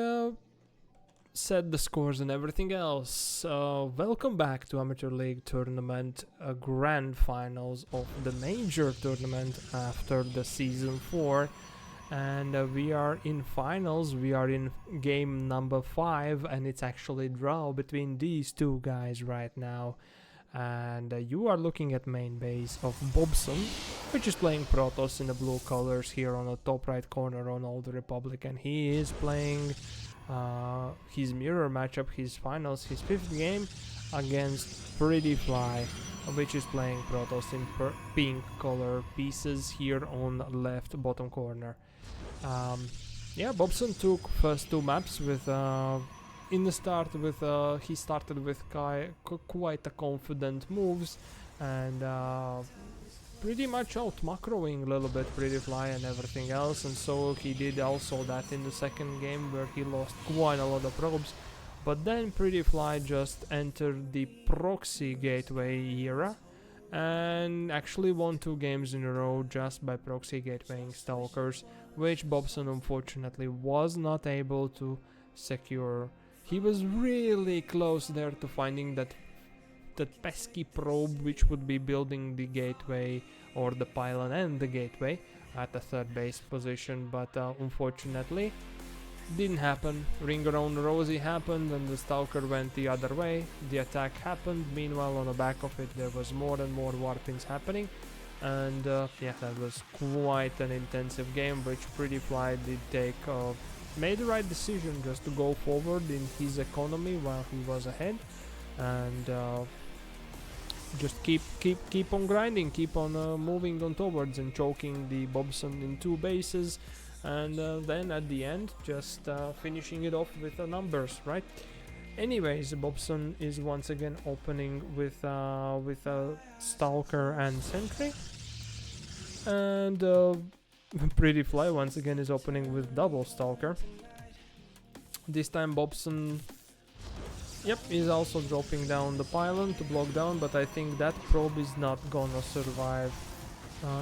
set the scores and everything else. Welcome back to Amateur League Tournament Grand Finals of the major tournament after the Season 4. And we are in finals. We are in game number 5, and it's actually draw between these two guys right now. And you are looking at main base of Bobson, which is playing Protoss in the blue colors here on the top right corner on Old Republic, and he is playing his mirror matchup, his finals, his 5th game against PrettyFly, which is playing Protoss in pink color pieces here on left bottom corner. Yeah, Bobson took first 2 maps with in the start with he started with quite a confident moves, and pretty much out macroing a little bit PrettyFly and everything else, and so he did also that in the second game where he lost quite a lot of probes. But then PrettyFly just entered the proxy gateway era and actually won 2 games in a row just by proxy gatewaying stalkers, which Bobson unfortunately was not able to secure. He was really close there to finding that pesky probe which would be building the gateway or the pylon and the gateway at the third base position, but unfortunately didn't happen. Ring around Rosie happened and the stalker went the other way. The attack happened. Meanwhile, on the back of it there was more and more warpings happening, and yeah, that was quite an intensive game, which PrettyFly did take made the right decision just to go forward in his economy while he was ahead, and just keep on grinding, keep on moving on towards and choking the Bobson in 2 bases, and then at the end just finishing it off with the numbers, right? Anyways, Bobson is once again opening with a Stalker and Sentry, and PrettyFly once again is opening with double Stalker. This time Bobson, yep, is also dropping down the pylon to block down, but I think that probe is not gonna survive.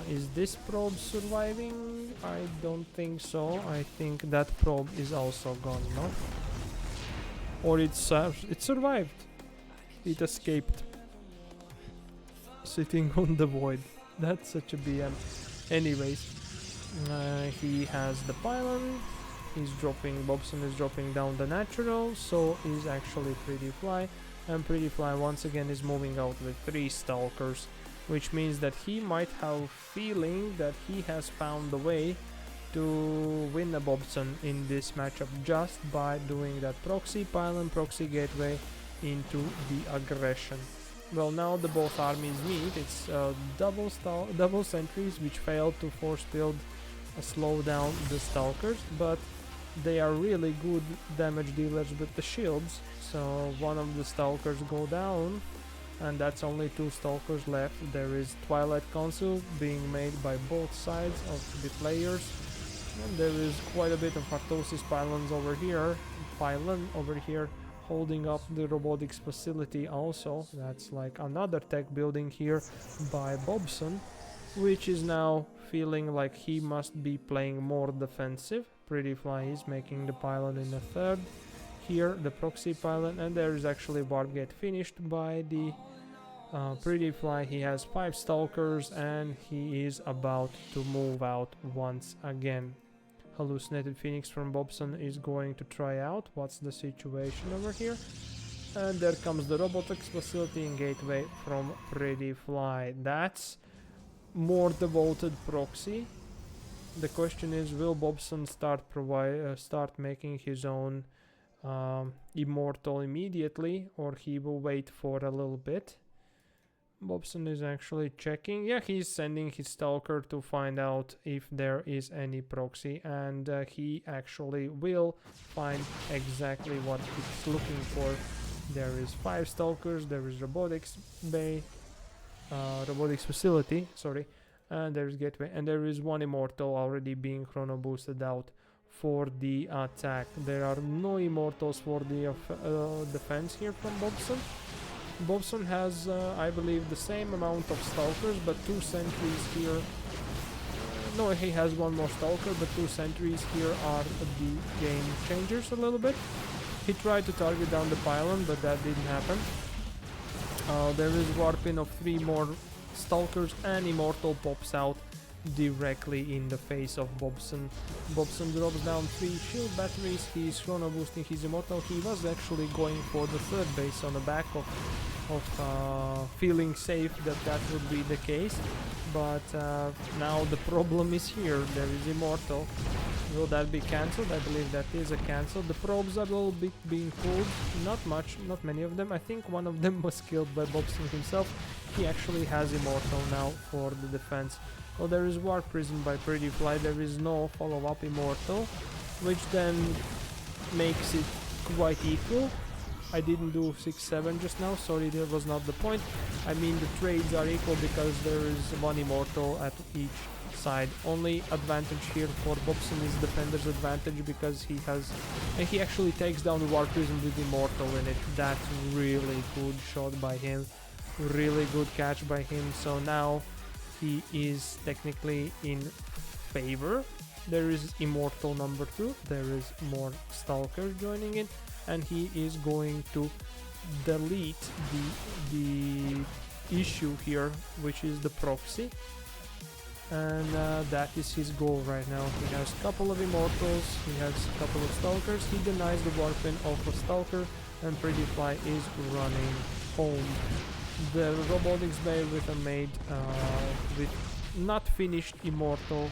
Is this probe surviving? I don't think so. I think that probe is also gone, no? Or it survived. It escaped. Sitting on the void. That's such a BM. Anyways, he has the pylon. Bobson is dropping down the natural, so is actually PrettyFly. And PrettyFly once again is moving out with 3 Stalkers, which means that he might have a feeling that he has found a way to win a Bobson in this matchup just by doing that proxy pylon, proxy gateway into the aggression. Well, now the both armies meet. It's double sentries which failed to force build slow down the Stalkers, but they are really good damage dealers with the shields. So one of the Stalkers go down, and that's only 2 Stalkers left. There is Twilight Council being made by both sides of the players, and there is quite a bit of Artosis pylon over here holding up the robotics facility also. That's like another tech building here by Bobson, which is now feeling like he must be playing more defensive. PrettyFly is making the pylon in the third. Here the proxy pylon, and there is actually warp gate finished by the PrettyFly. He has 5 Stalkers and he is about to move out once again. Hallucinated Phoenix from Bobson is going to try out what's the situation over here. And there comes the robotics facility and gateway from PrettyFly. That's more devoted proxy. The question is, will Bobson start making his own immortal immediately, or he will wait for a little bit? Bobson is actually checking. Yeah, he's sending his Stalker to find out if there is any proxy, and he actually will find exactly what he's looking for. There is 5 Stalkers, there is robotics facility, sorry, and there is gateway, and there is 1 immortal already being chrono boosted out for the attack. There are no immortals for the defense here from Bobson. Bobson has, I believe, the same amount of Stalkers, but 2 sentries here. No, he has 1 more Stalker, but 2 sentries here are the game changers a little bit. He tried to target down the pylon, but that didn't happen. There is warping of 3 more Stalkers, and Immortal pops out directly in the face of Bobson. Bobson drops down 3 shield batteries. He's chrono boosting his Immortal. He was actually going for the 3rd base on the back of feeling safe that would be the case, but now the problem is here. There is Immortal. Will that be cancelled? I believe that is a cancel. The probes are a little bit being pulled, not much, not many of them. I think one of them was killed by Bobson himself. He actually has Immortal now for the defense. Well, there is Warp Prison by PrettyFly. There is no follow-up Immortal, which then makes it quite equal. I didn't do 6-7 just now, sorry, that was not the point. I mean, the trades are equal because there is 1 Immortal at each side. Only advantage here for Bobson is Defender's advantage because he has... and he actually takes down the Warp Prison with Immortal in it. That's really good shot by him. Really good catch by him. So now he is technically in favor. There is Immortal number 2. There is more Stalker joining in. And he is going to delete the issue here, which is the proxy. And that is his goal right now. He has a couple of Immortals, he has a couple of Stalkers. He denies the warping of a Stalker, and PrettyFly is running home. The robotics bay with a made with not finished Immortal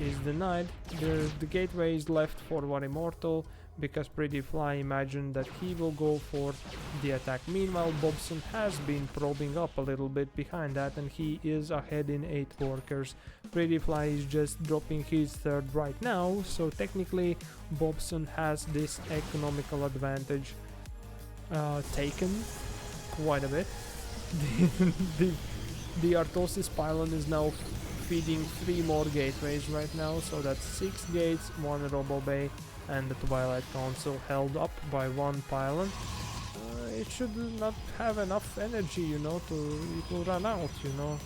is denied. The gateway is left for 1 Immortal because PrettyFly imagined that he will go for the attack. Meanwhile, Bobson has been probing up a little bit behind that, and he is ahead in 8 workers. PrettyFly is just dropping his 3rd right now, so technically Bobson has this economical advantage taken quite a bit. the, the Artosis pylon is now feeding 3 more gateways right now, so that's 6 gates, 1 Robo Bay, and the Twilight Council held up by 1 pylon. It should not have enough energy, you know, it will run out, you know.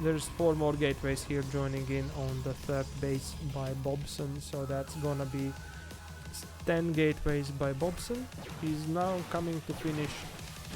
There's 4 more gateways here joining in on the 3rd base by Bobson, so that's gonna be 10 gateways by Bobson. He's now coming to finish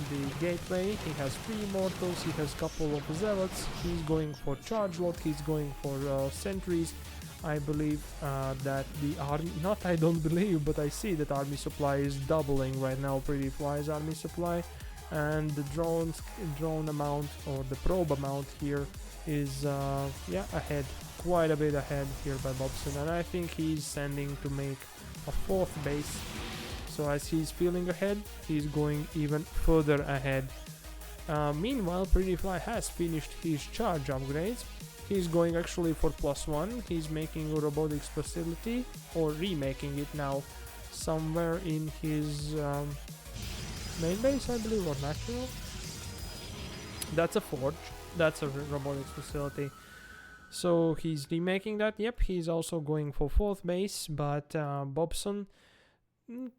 the gateway. He has 3 Immortals, he has a couple of Zealots, he's going for Charge Lot, he's going for Sentries. I believe that the army, not I don't believe, but I see that army supply is doubling right now, PrettyFly's army supply, and the drone amount, or the probe amount here is yeah, ahead, quite a bit ahead here by Bobson, and I think he's sending to make a 4th base. So as he's feeling ahead, he's going even further ahead. Meanwhile, PrettyFly has finished his charge upgrades. He's going actually for +1. He's making a robotics facility, or remaking it now, somewhere in his main base, I believe, or natural. That's a forge. That's a robotics facility. So he's remaking that. Yep, he's also going for 4th base, but Bobson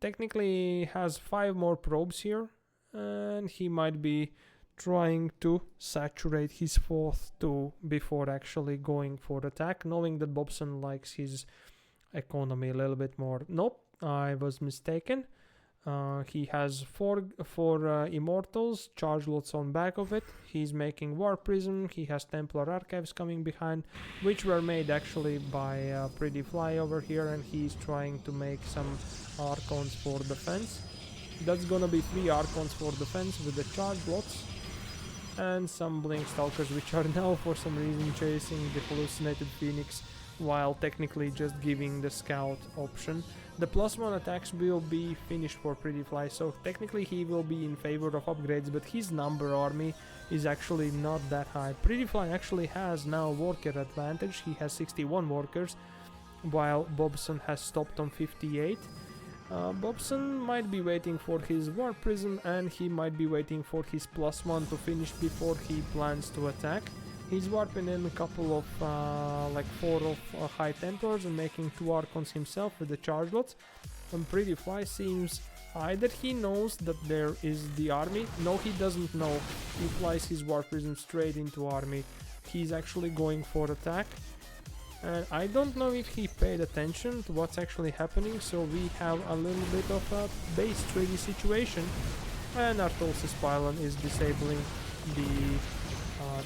technically has 5 more probes here, and he might be trying to saturate his 4th too before actually going for attack, knowing that Bobson likes his economy a little bit more. Nope, I was mistaken. He has 4 Immortals, Charge Lots on back of it. He's making War Prism. He has Templar Archives coming behind, which were made actually by PrettyFly over here, and he's trying to make some Archons for defense. That's gonna be 3 Archons for defense with the Charge Lots, and some Blink Stalkers, which are now for some reason chasing the hallucinated Phoenix, while technically just giving the scout option. The +1 attacks will be finished for PrettyFly, so technically he will be in favor of upgrades, but his number army is actually not that high. PrettyFly actually has now worker advantage. He has 61 workers, while Bobson has stopped on 58. Bobson might be waiting for his War Prism, and he might be waiting for his +1 to finish before he plans to attack. He's warping in a couple of, like 4 of High Templars and making 2 Archons himself with the Charge Lots. And PrettyFly seems either he knows that there is the army. No, he doesn't know. He flies his War Prism straight into army. He's actually going for attack. And I don't know if he paid attention to what's actually happening, so we have a little bit of a base trigger situation. And Artosis Pylon is disabling the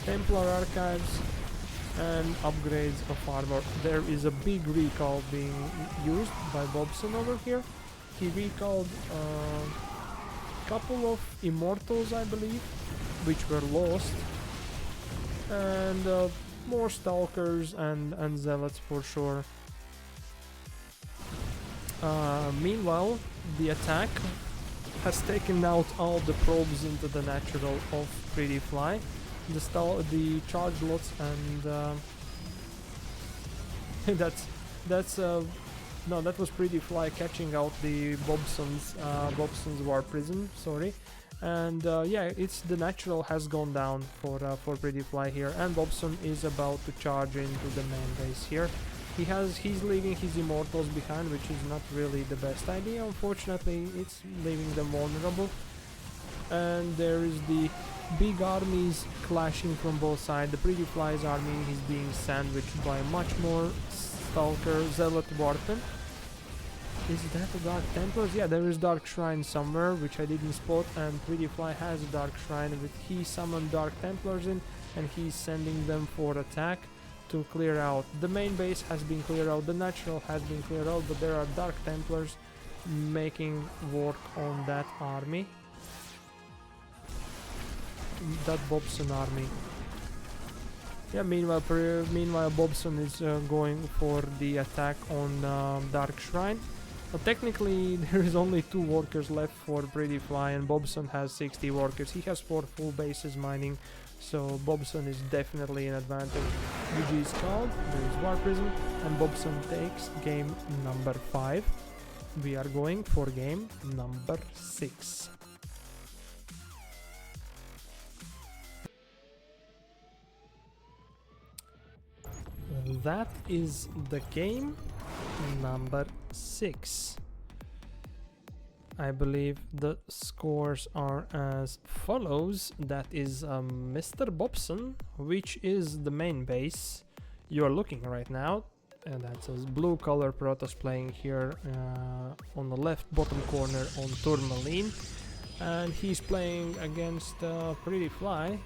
Templar Archives and upgrades of armor. There is a big recall being used by Bobson over here. He recalled a couple of Immortals, I believe, which were lost, and more Stalkers and Zealots for sure. Meanwhile, the attack has taken out all the probes into the natural of PrettyFly. The Charge Lots, and no, that was PrettyFly catching out the Bobson's War Prism, sorry. And yeah, it's the natural has gone down for PrettyFly here, and Bobson is about to charge into the main base here. He's leaving his Immortals behind, which is not really the best idea. Unfortunately, it's leaving them vulnerable. And there is the big armies clashing from both sides. The PrettyFly's army is being sandwiched by much more Stalker, Zealot, Warpen. Is that a Dark Templars? Yeah, there is Dark Shrine somewhere, which I didn't spot, and PrettyFly has a Dark Shrine, which he summoned Dark Templars in, and he's sending them for attack to clear out. The main base has been cleared out, the natural has been cleared out, but there are Dark Templars making work on that army. That Bobson army. Yeah, meanwhile Bobson is going for the attack on Dark Shrine. But technically there is only 2 workers left for PrettyFly, and Bobson has 60 workers. He has 4 full bases mining, so Bobson is definitely an advantage. GG is called, there is War Prism, and Bobson takes game number 5. we are going for game number 6. That is the game number 6. I believe the scores are as follows. That is Mr. Bobson, which is the main base you are looking right now, and that's a blue color Protoss playing here on the left bottom corner on Tourmaline, and he's playing against PrettyFly,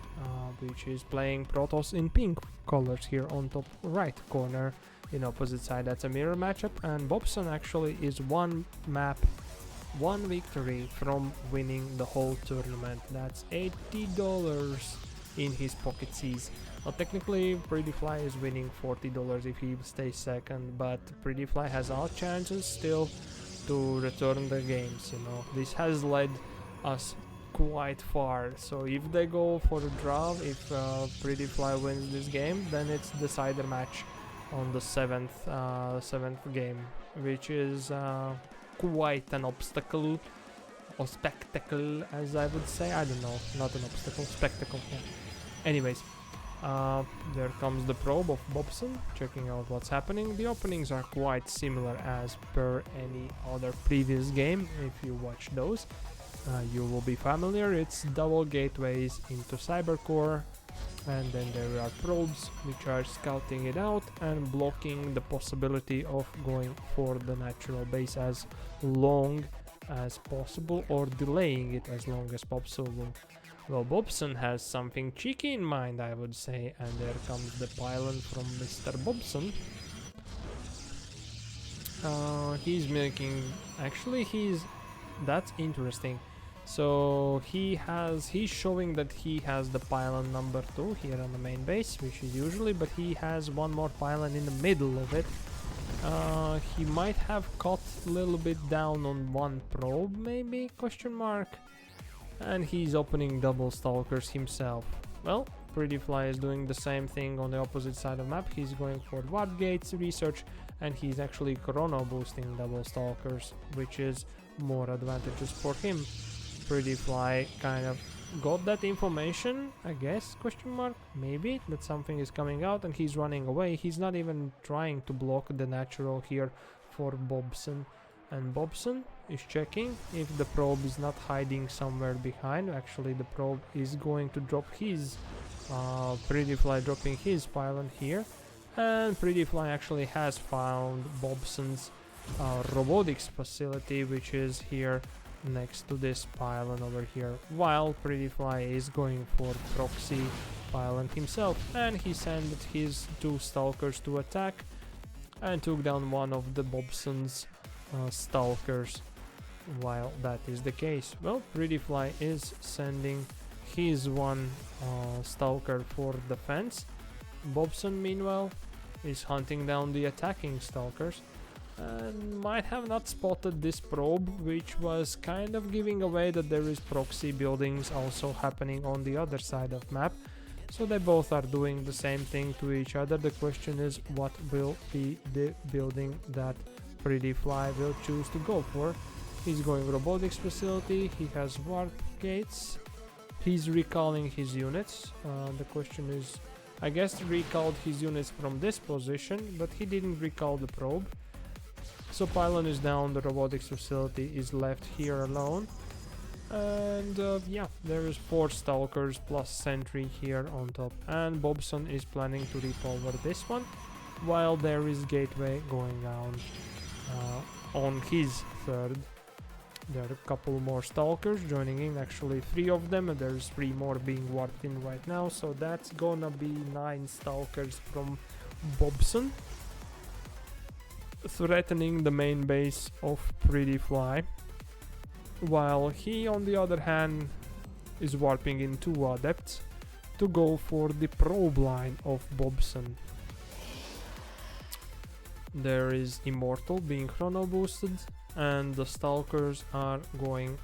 which is playing Protoss in pink colors here on top right corner in opposite side. That's a mirror matchup, and Bobson actually is one map, one victory from winning the whole tournament. That's $80 in his pocket seas. Well, technically PrettyFly is winning $40 if he stays second, but PrettyFly has all chances still to return the games. You know, this has led us quite far, so if they go for a draw, if PrettyFly wins this game, then it's decider match on the seventh game, which is quite an obstacle, or spectacle as I would say. I don't know, not an obstacle, spectacle. Yeah. Anyways, there comes the probe of Bobson, checking out what's happening. The openings are quite similar as per any other previous game. If you watch those, you will be familiar. It's double gateways into Cybercore, and then there are probes which are scouting it out and blocking the possibility of going for the natural base as long as possible, or delaying it as long as possible. Well, Bobson has something cheeky in mind, I would say, and there comes the pylon from Mr. Bobson. He's making... Actually, that's interesting. So he's showing that he has the pylon number 2 here on the main base, which is usually, but he has one more pylon in the middle of it. He might have cut a little bit down on one probe, maybe, question mark. And he's opening double stalkers himself. Well, PrettyFly is doing the same thing on the opposite side of the map. He's going for warp gates research, and he's actually chrono boosting double stalkers, which is more advantageous for him. PrettyFly kind of got that information, I guess, question mark, maybe, that something is coming out, and he's running away. He's not even trying to block the natural here for Bobson. And Bobson is checking if the probe is not hiding somewhere behind. Actually, the probe is going to drop his PrettyFly dropping his pylon here, and PrettyFly actually has found Bobson's robotics facility, which is here next to this pylon over here, while PrettyFly is going for proxy pylon himself, and he sent his 2 stalkers to attack and took down one of the Bobson's stalkers. While that is the case, well, PrettyFly is sending his one stalker for defense. Bobson meanwhile is hunting down the attacking stalkers, and might have not spotted this probe, which was kind of giving away that there is proxy buildings also happening on the other side of map. So they both are doing the same thing to each other. The question is, what will be the building that PrettyFly will choose to go for? He's going robotics facility, he has warp gates, he's recalling his units. The question is, I guess recalled his units from this position, but he didn't recall the probe. So pylon is down, the robotics facility is left here alone. And yeah, there is 4 stalkers plus sentry here on top, and Bobson is planning to rip over this one, while there is gateway going down on his third. There are a couple more stalkers joining in, actually 3 of them, and there's 3 more being warped in right now, so that's gonna be 9 stalkers from Bobson, threatening the main base of PrettyFly, while he on the other hand is warping in 2 adepts to go for the probe line of Bobson. There is Immortal being chrono boosted, and the stalkers are going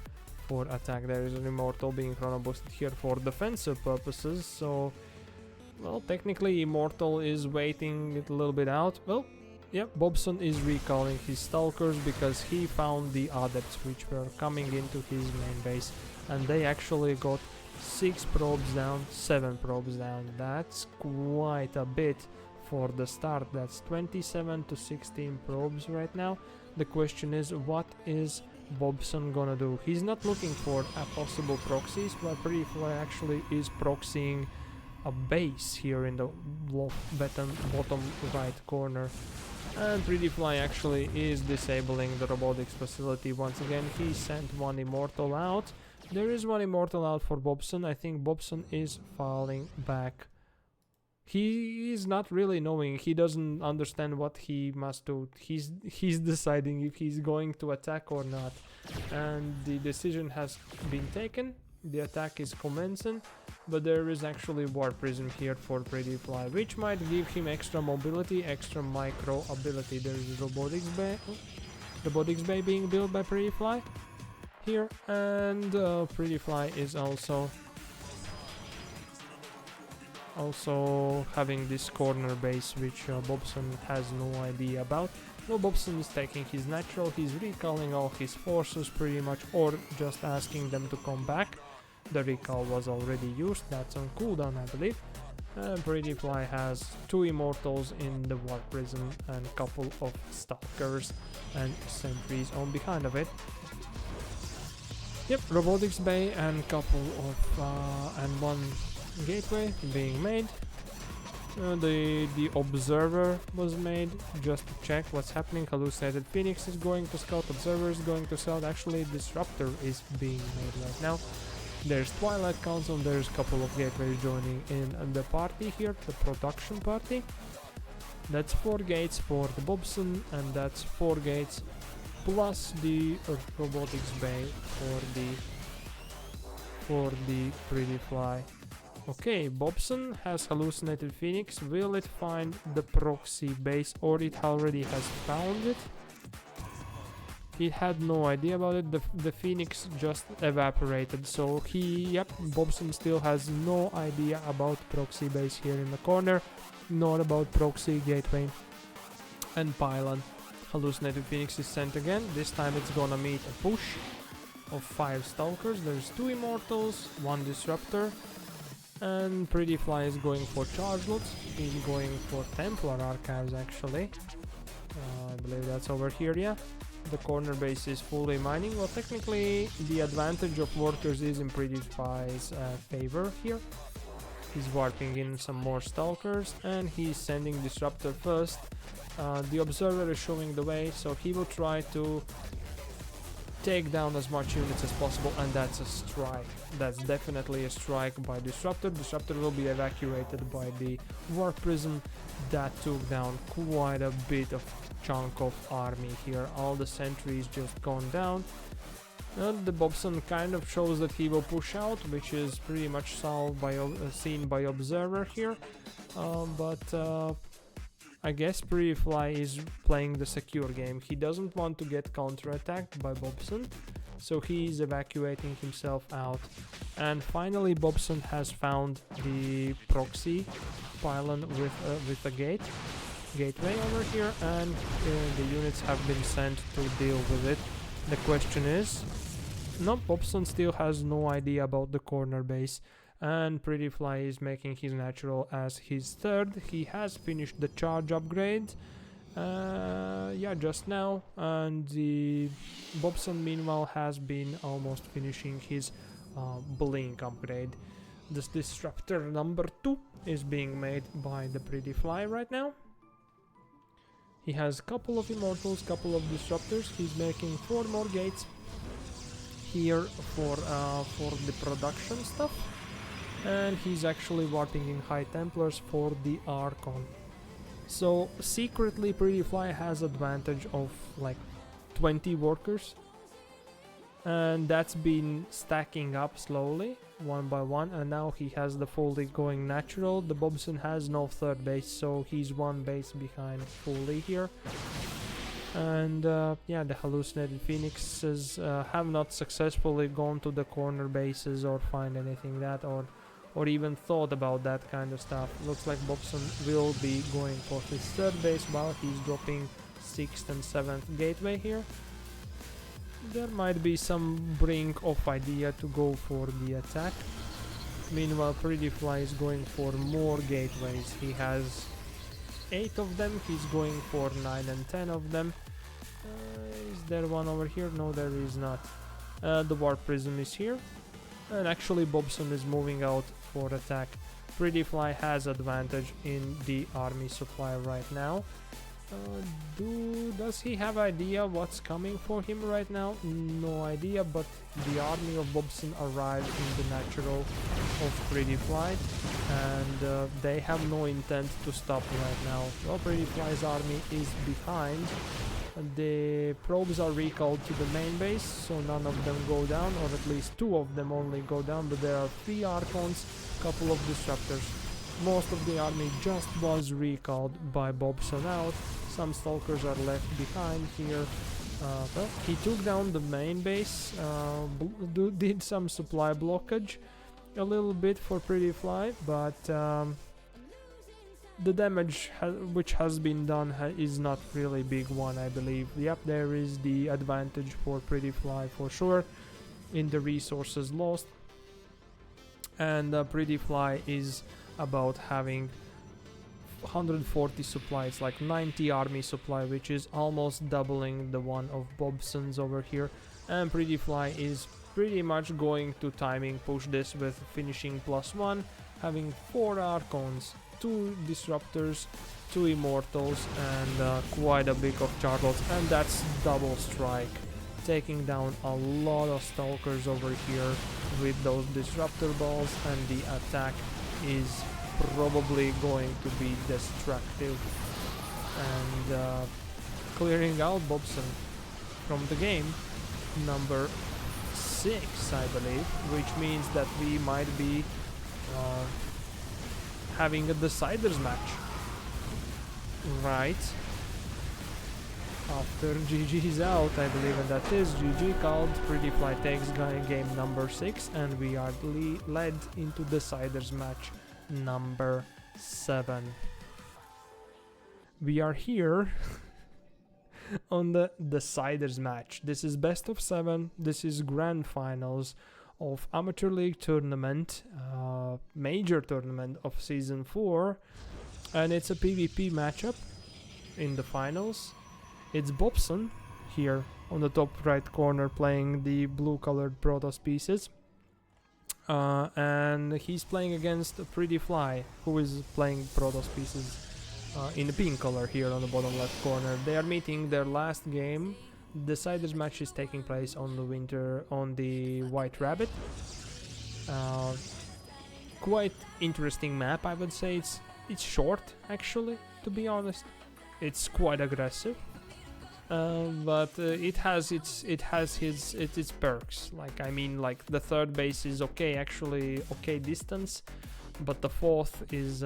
for attack. There is an Immortal being chrono boosted here for defensive purposes, so well, technically Immortal is waiting it a little bit out. Well, Yep, Bobson is recalling his stalkers because he found the adepts which were coming into his main base, and they actually got 6 probes down, 7 probes down. That's quite a bit for the start. That's 27 to 16 probes right now. The question is, what is Bobson gonna do? He's not looking for a possible proxies, but PrettyFly actually is proxying a base here in the bottom right corner. And PrettyFly actually is disabling the robotics facility once again. He sent one immortal out. There is one immortal out for Bobson. I think Bobson is falling back. He is not really knowing. He doesn't understand what he must do. He's deciding if he's going to attack or not. And the decision has been taken. The attack is commencing, but there is actually Warp Prism here for PrettyFly, which might give him extra mobility, extra micro ability. There is Robotics Bay being built by PrettyFly here, and PrettyFly is also having this corner base, which Bobson has no idea about. No, Bobson is taking his natural, he's recalling all his forces pretty much, or just asking them to come back. The recall was already used, that's on cooldown I believe. PrettyFly has 2 immortals in the Warp Prism and a couple of stalkers and sentries on behind of it. Yep, Robotics Bay and couple of and one gateway being made. The observer was made just to check what's happening. Hallucinated Phoenix is going to scout, observer is going to scout. Actually, Disruptor is being made right now. There's Twilight Council, there's a couple of gateways joining in the party here, the production party. That's 4 gates for the Bobson, and that's 4 gates plus the Robotics Bay for the PrettyFly. Okay, Bobson has Hallucinated Phoenix. Will it find the proxy base, or it already has found it? He had no idea about it. The Phoenix just evaporated, so Bobson still has no idea about proxy base here in the corner, not about proxy gateway and pylon. Hallucinated Phoenix is sent again. This time it's gonna meet a push of 5 stalkers. There's 2 immortals, 1 disruptor, and PrettyFly is going for charge lots. He's going for Templar archives actually. I believe that's over here, yeah. The corner base is fully mining. Well, technically the advantage of workers is in PrettyFly's favor here. He's warping in some more stalkers and he's sending disruptor first. The observer is showing the way, so he will try to take down as much units as possible, and that's a strike. That's definitely a strike by Disruptor. Disruptor will be evacuated by the Warp Prism. That took down quite a bit of chunk of army here. All the sentries just gone down. The Bobson kind of shows that he will push out, which is pretty much solved by seen by Observer here. But I guess PrettyFly is playing the secure game. He doesn't want to get counterattacked by Bobson, so he's evacuating himself out. And finally Bobson has found the proxy pylon with a gateway over here, and the units have been sent to deal with it. The question is, no, Bobson still has no idea about the corner base, and PrettyFly is making his natural as his third. He has finished the charge upgrade, just now, and the Bobson meanwhile has been almost finishing his blink upgrade. This disruptor number 2 is being made by the PrettyFly right now. He has a couple of immortals, couple of disruptors. He's making 4 more gates here for the production stuff, and he's actually warping in High Templars for the Archon. So secretly PrettyFly has advantage of like 20 workers, and that's been stacking up slowly one by one, and now he has the fully going natural. The Bobson has no third base, so he's 1 base behind fully here. And the Hallucinated Phoenixes have not successfully gone to the corner bases or find anything that, or or even thought about that kind of stuff. Looks like Bobson will be going for his third base while he's dropping 6th and 7th gateway here. There might be some brink of idea to go for the attack. Meanwhile, PrettyFly is going for more gateways. He has 8 of them, he's going for 9 and 10 of them. Is there one over here? No, there is not. The Warp Prism is here. And actually Bobson is moving out for attack. PrettyFly has advantage in the army supply right now. Does he have idea what's coming for him right now? No idea, but the army of Bobson arrived in the natural of PrettyFly, and they have no intent to stop right now. Well, PrettyFly's army is behind. The probes are recalled to the main base, so none of them go down, or at least 2 of them only go down, but there are 3 Archons, couple of Disruptors. Most of the army just was recalled by Bobson out. Some Stalkers are left behind here. Well, he took down the main base, did some supply blockage, a little bit for PrettyFly, but the damage which has been done is not really big one, I believe. Yep, there is the advantage for PrettyFly for sure in the resources lost, and PrettyFly is about having 140 supply. It's like 90 army supply, which is almost doubling the one of Bobson's over here, and PrettyFly is pretty much going to timing push this with finishing +1, having 4 Archons, 2 Disruptors, 2 Immortals, and quite a bit of Charlots, and that's double strike, taking down a lot of Stalkers over here with those Disruptor balls, and the attack is probably going to be destructive, and clearing out Bobson from the game, number 6, I believe, which means that we might be having a deciders match, right? After GG's out, I believe, and that is GG called. PrettyFly takes game number 6, and we are led into deciders match number 7. We are here on the deciders match. This is best of 7. This is grand finals of Amateur League tournament, major tournament of season 4, and it's a PvP matchup in the finals. It's Bobson here on the top right corner playing the blue colored Protoss pieces, and he's playing against PrettyFly, who is playing Protoss pieces in the pink color here on the bottom left corner. They are meeting their last game. The deciders match is taking place on the White Rabbit. Quite interesting map, I would say. It's short, actually, to be honest. It's quite aggressive, but it has its perks. Like, I mean, like the third base is okay distance, but the fourth is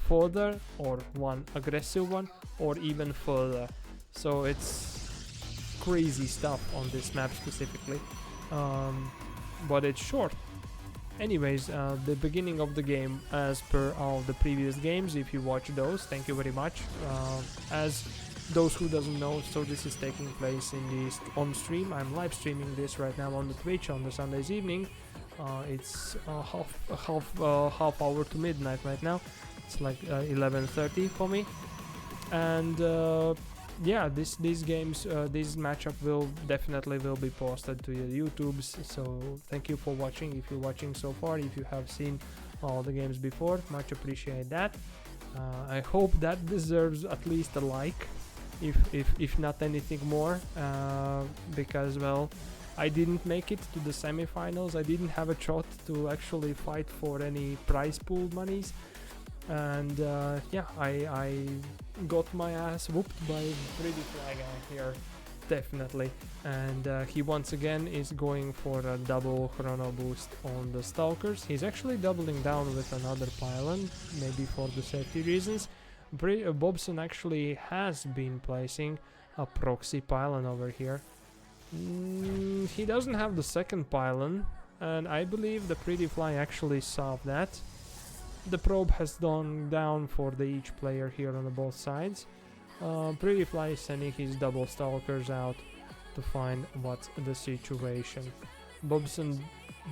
further, or one aggressive one, or even further. So it's crazy stuff on this map specifically, but it's short. Anyways, the beginning of the game, as per all the previous games, if you watch those, thank you very much. As those who doesn't know, so this is taking place on stream. I'm live streaming this right now on the Twitch on the Sundays evening. It's half hour to midnight right now. It's like 11:30 for me, and yeah, these games, this matchup will definitely be posted to your YouTubes. So thank you for watching. If you're watching so far, if you have seen all the games before, much appreciate that. I hope that deserves at least a like, if not anything more, because, well, I didn't make it to the semifinals. I didn't have a shot to actually fight for any prize pool monies, and yeah, I got my ass whooped by PrettyFly here, definitely. And he once again is going for a double chrono boost on the Stalkers. He's actually doubling down with another pylon, maybe for the safety reasons. Bobson actually has been placing a proxy pylon over here. He doesn't have the second pylon, and I believe the PrettyFly actually saw that. The probe has gone down for the each player here on the both sides. PrettyFly is sending his double stalkers out to find what's the situation. Bobson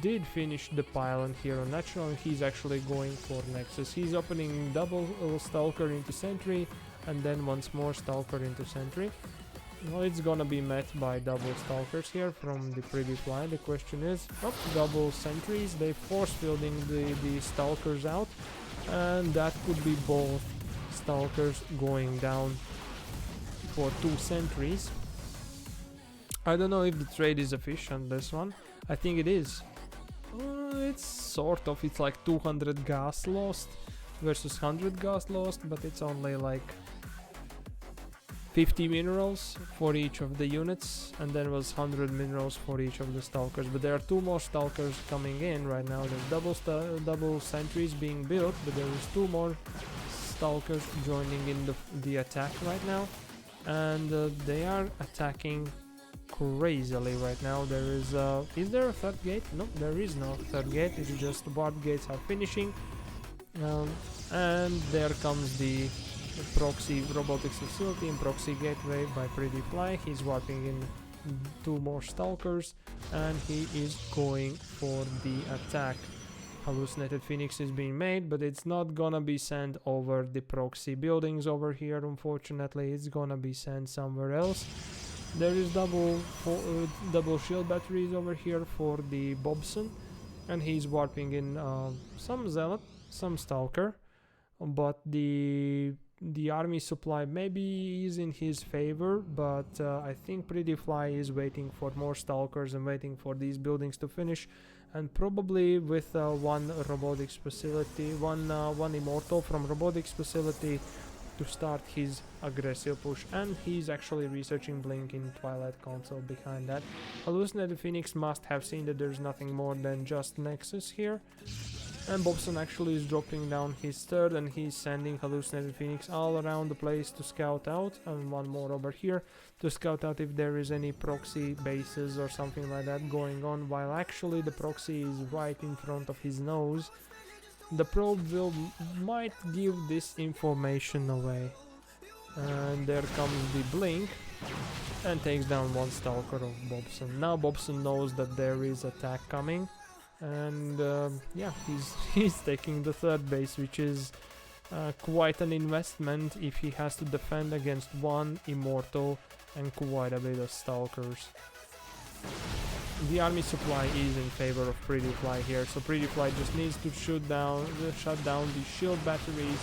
did finish the pylon here on natural, and he's actually going for Nexus. He's opening double stalker into sentry, and then once more stalker into sentry. Well, it's gonna be met by double stalkers here from the PrettyFly. The question is, double sentries. They force fielding the stalkers out, and that could be both stalkers going down for 2 sentries. I don't know if the trade is efficient, this one. I think it is. It's sort of, it's like 200 gas lost versus 100 gas lost, but it's only like 50 minerals for each of the units, and then was 100 minerals for each of the stalkers. But there are 2 more stalkers coming in right now. There's double sentries being built, but there is 2 more stalkers joining in the attack right now, and they are attacking crazily right now. There is there a third gate? No, there is no third gate. It's just warp gates are finishing, and there comes the proxy robotics facility and proxy gateway by PrettyFly. He's warping in 2 more stalkers, and he is going for the attack. Hallucinated Phoenix is being made, but it's not gonna be sent over the proxy buildings over here, unfortunately. It's gonna be sent somewhere else. There is double shield batteries over here for the Bobson, and he's warping in some zealot, some stalker, but the army supply maybe is in his favor, but I think PrettyFly is waiting for more stalkers and waiting for these buildings to finish, and probably with one robotics facility, one immortal from robotics facility to start his aggressive push. And he's actually researching Blink in Twilight console behind that. Hallucinated Phoenix must have seen that there's nothing more than just Nexus here, and Bobson actually is dropping down his third, and he's sending Hallucinated Phoenix all around the place to scout out, and one more over here to scout out if there is any proxy bases or something like that going on, while actually the proxy is right in front of his nose. The probe might give this information away, and there comes the Blink and takes down one stalker of Bobson. Now Bobson knows that there is attack coming, and yeah, he's taking the third base, which is quite an investment if he has to defend against one immortal and quite a bit of stalkers. The army supply is in favor of PrettyFly here, so PrettyFly just needs to shut down the shield batteries,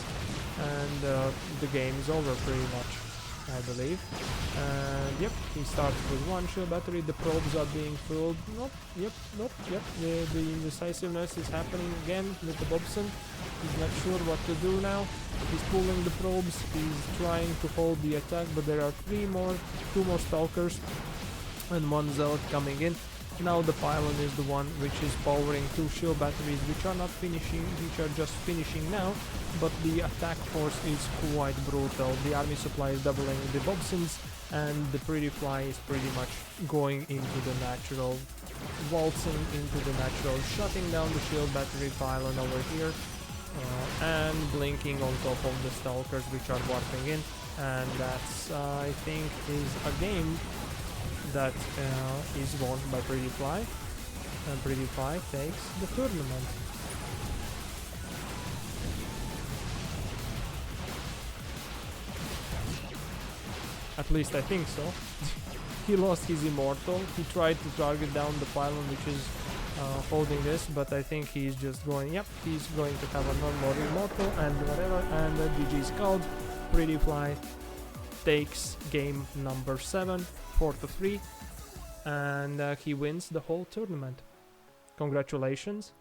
and the game is over pretty much, I believe. And yep, he starts with one shield battery. The probes are being filled. Yep. The indecisiveness is happening again with the Bobson. He's not sure what to do now. He's pulling the probes. He's trying to hold the attack, but there are 2 more stalkers and 1 zealot coming in. Now the pylon is the one which is powering 2 shield batteries, which are not finishing, which are just finishing now, but the attack force is quite brutal. The army supply is doubling the Bobsons, and the PrettyFly is pretty much going into the natural, waltzing into the natural, shutting down the shield battery pylon over here, and blinking on top of the stalkers which are warping in, and that's I think is a game that is won by PrettyFly, and PrettyFly takes the tournament. At least I think so. He lost his immortal. He tried to target down the pylon which is holding this, but I think he's just going, yep, he's going to have a non-more immortal and whatever, and GG's called. PrettyFly takes game number 7, 4-3, and he wins the whole tournament. Congratulations.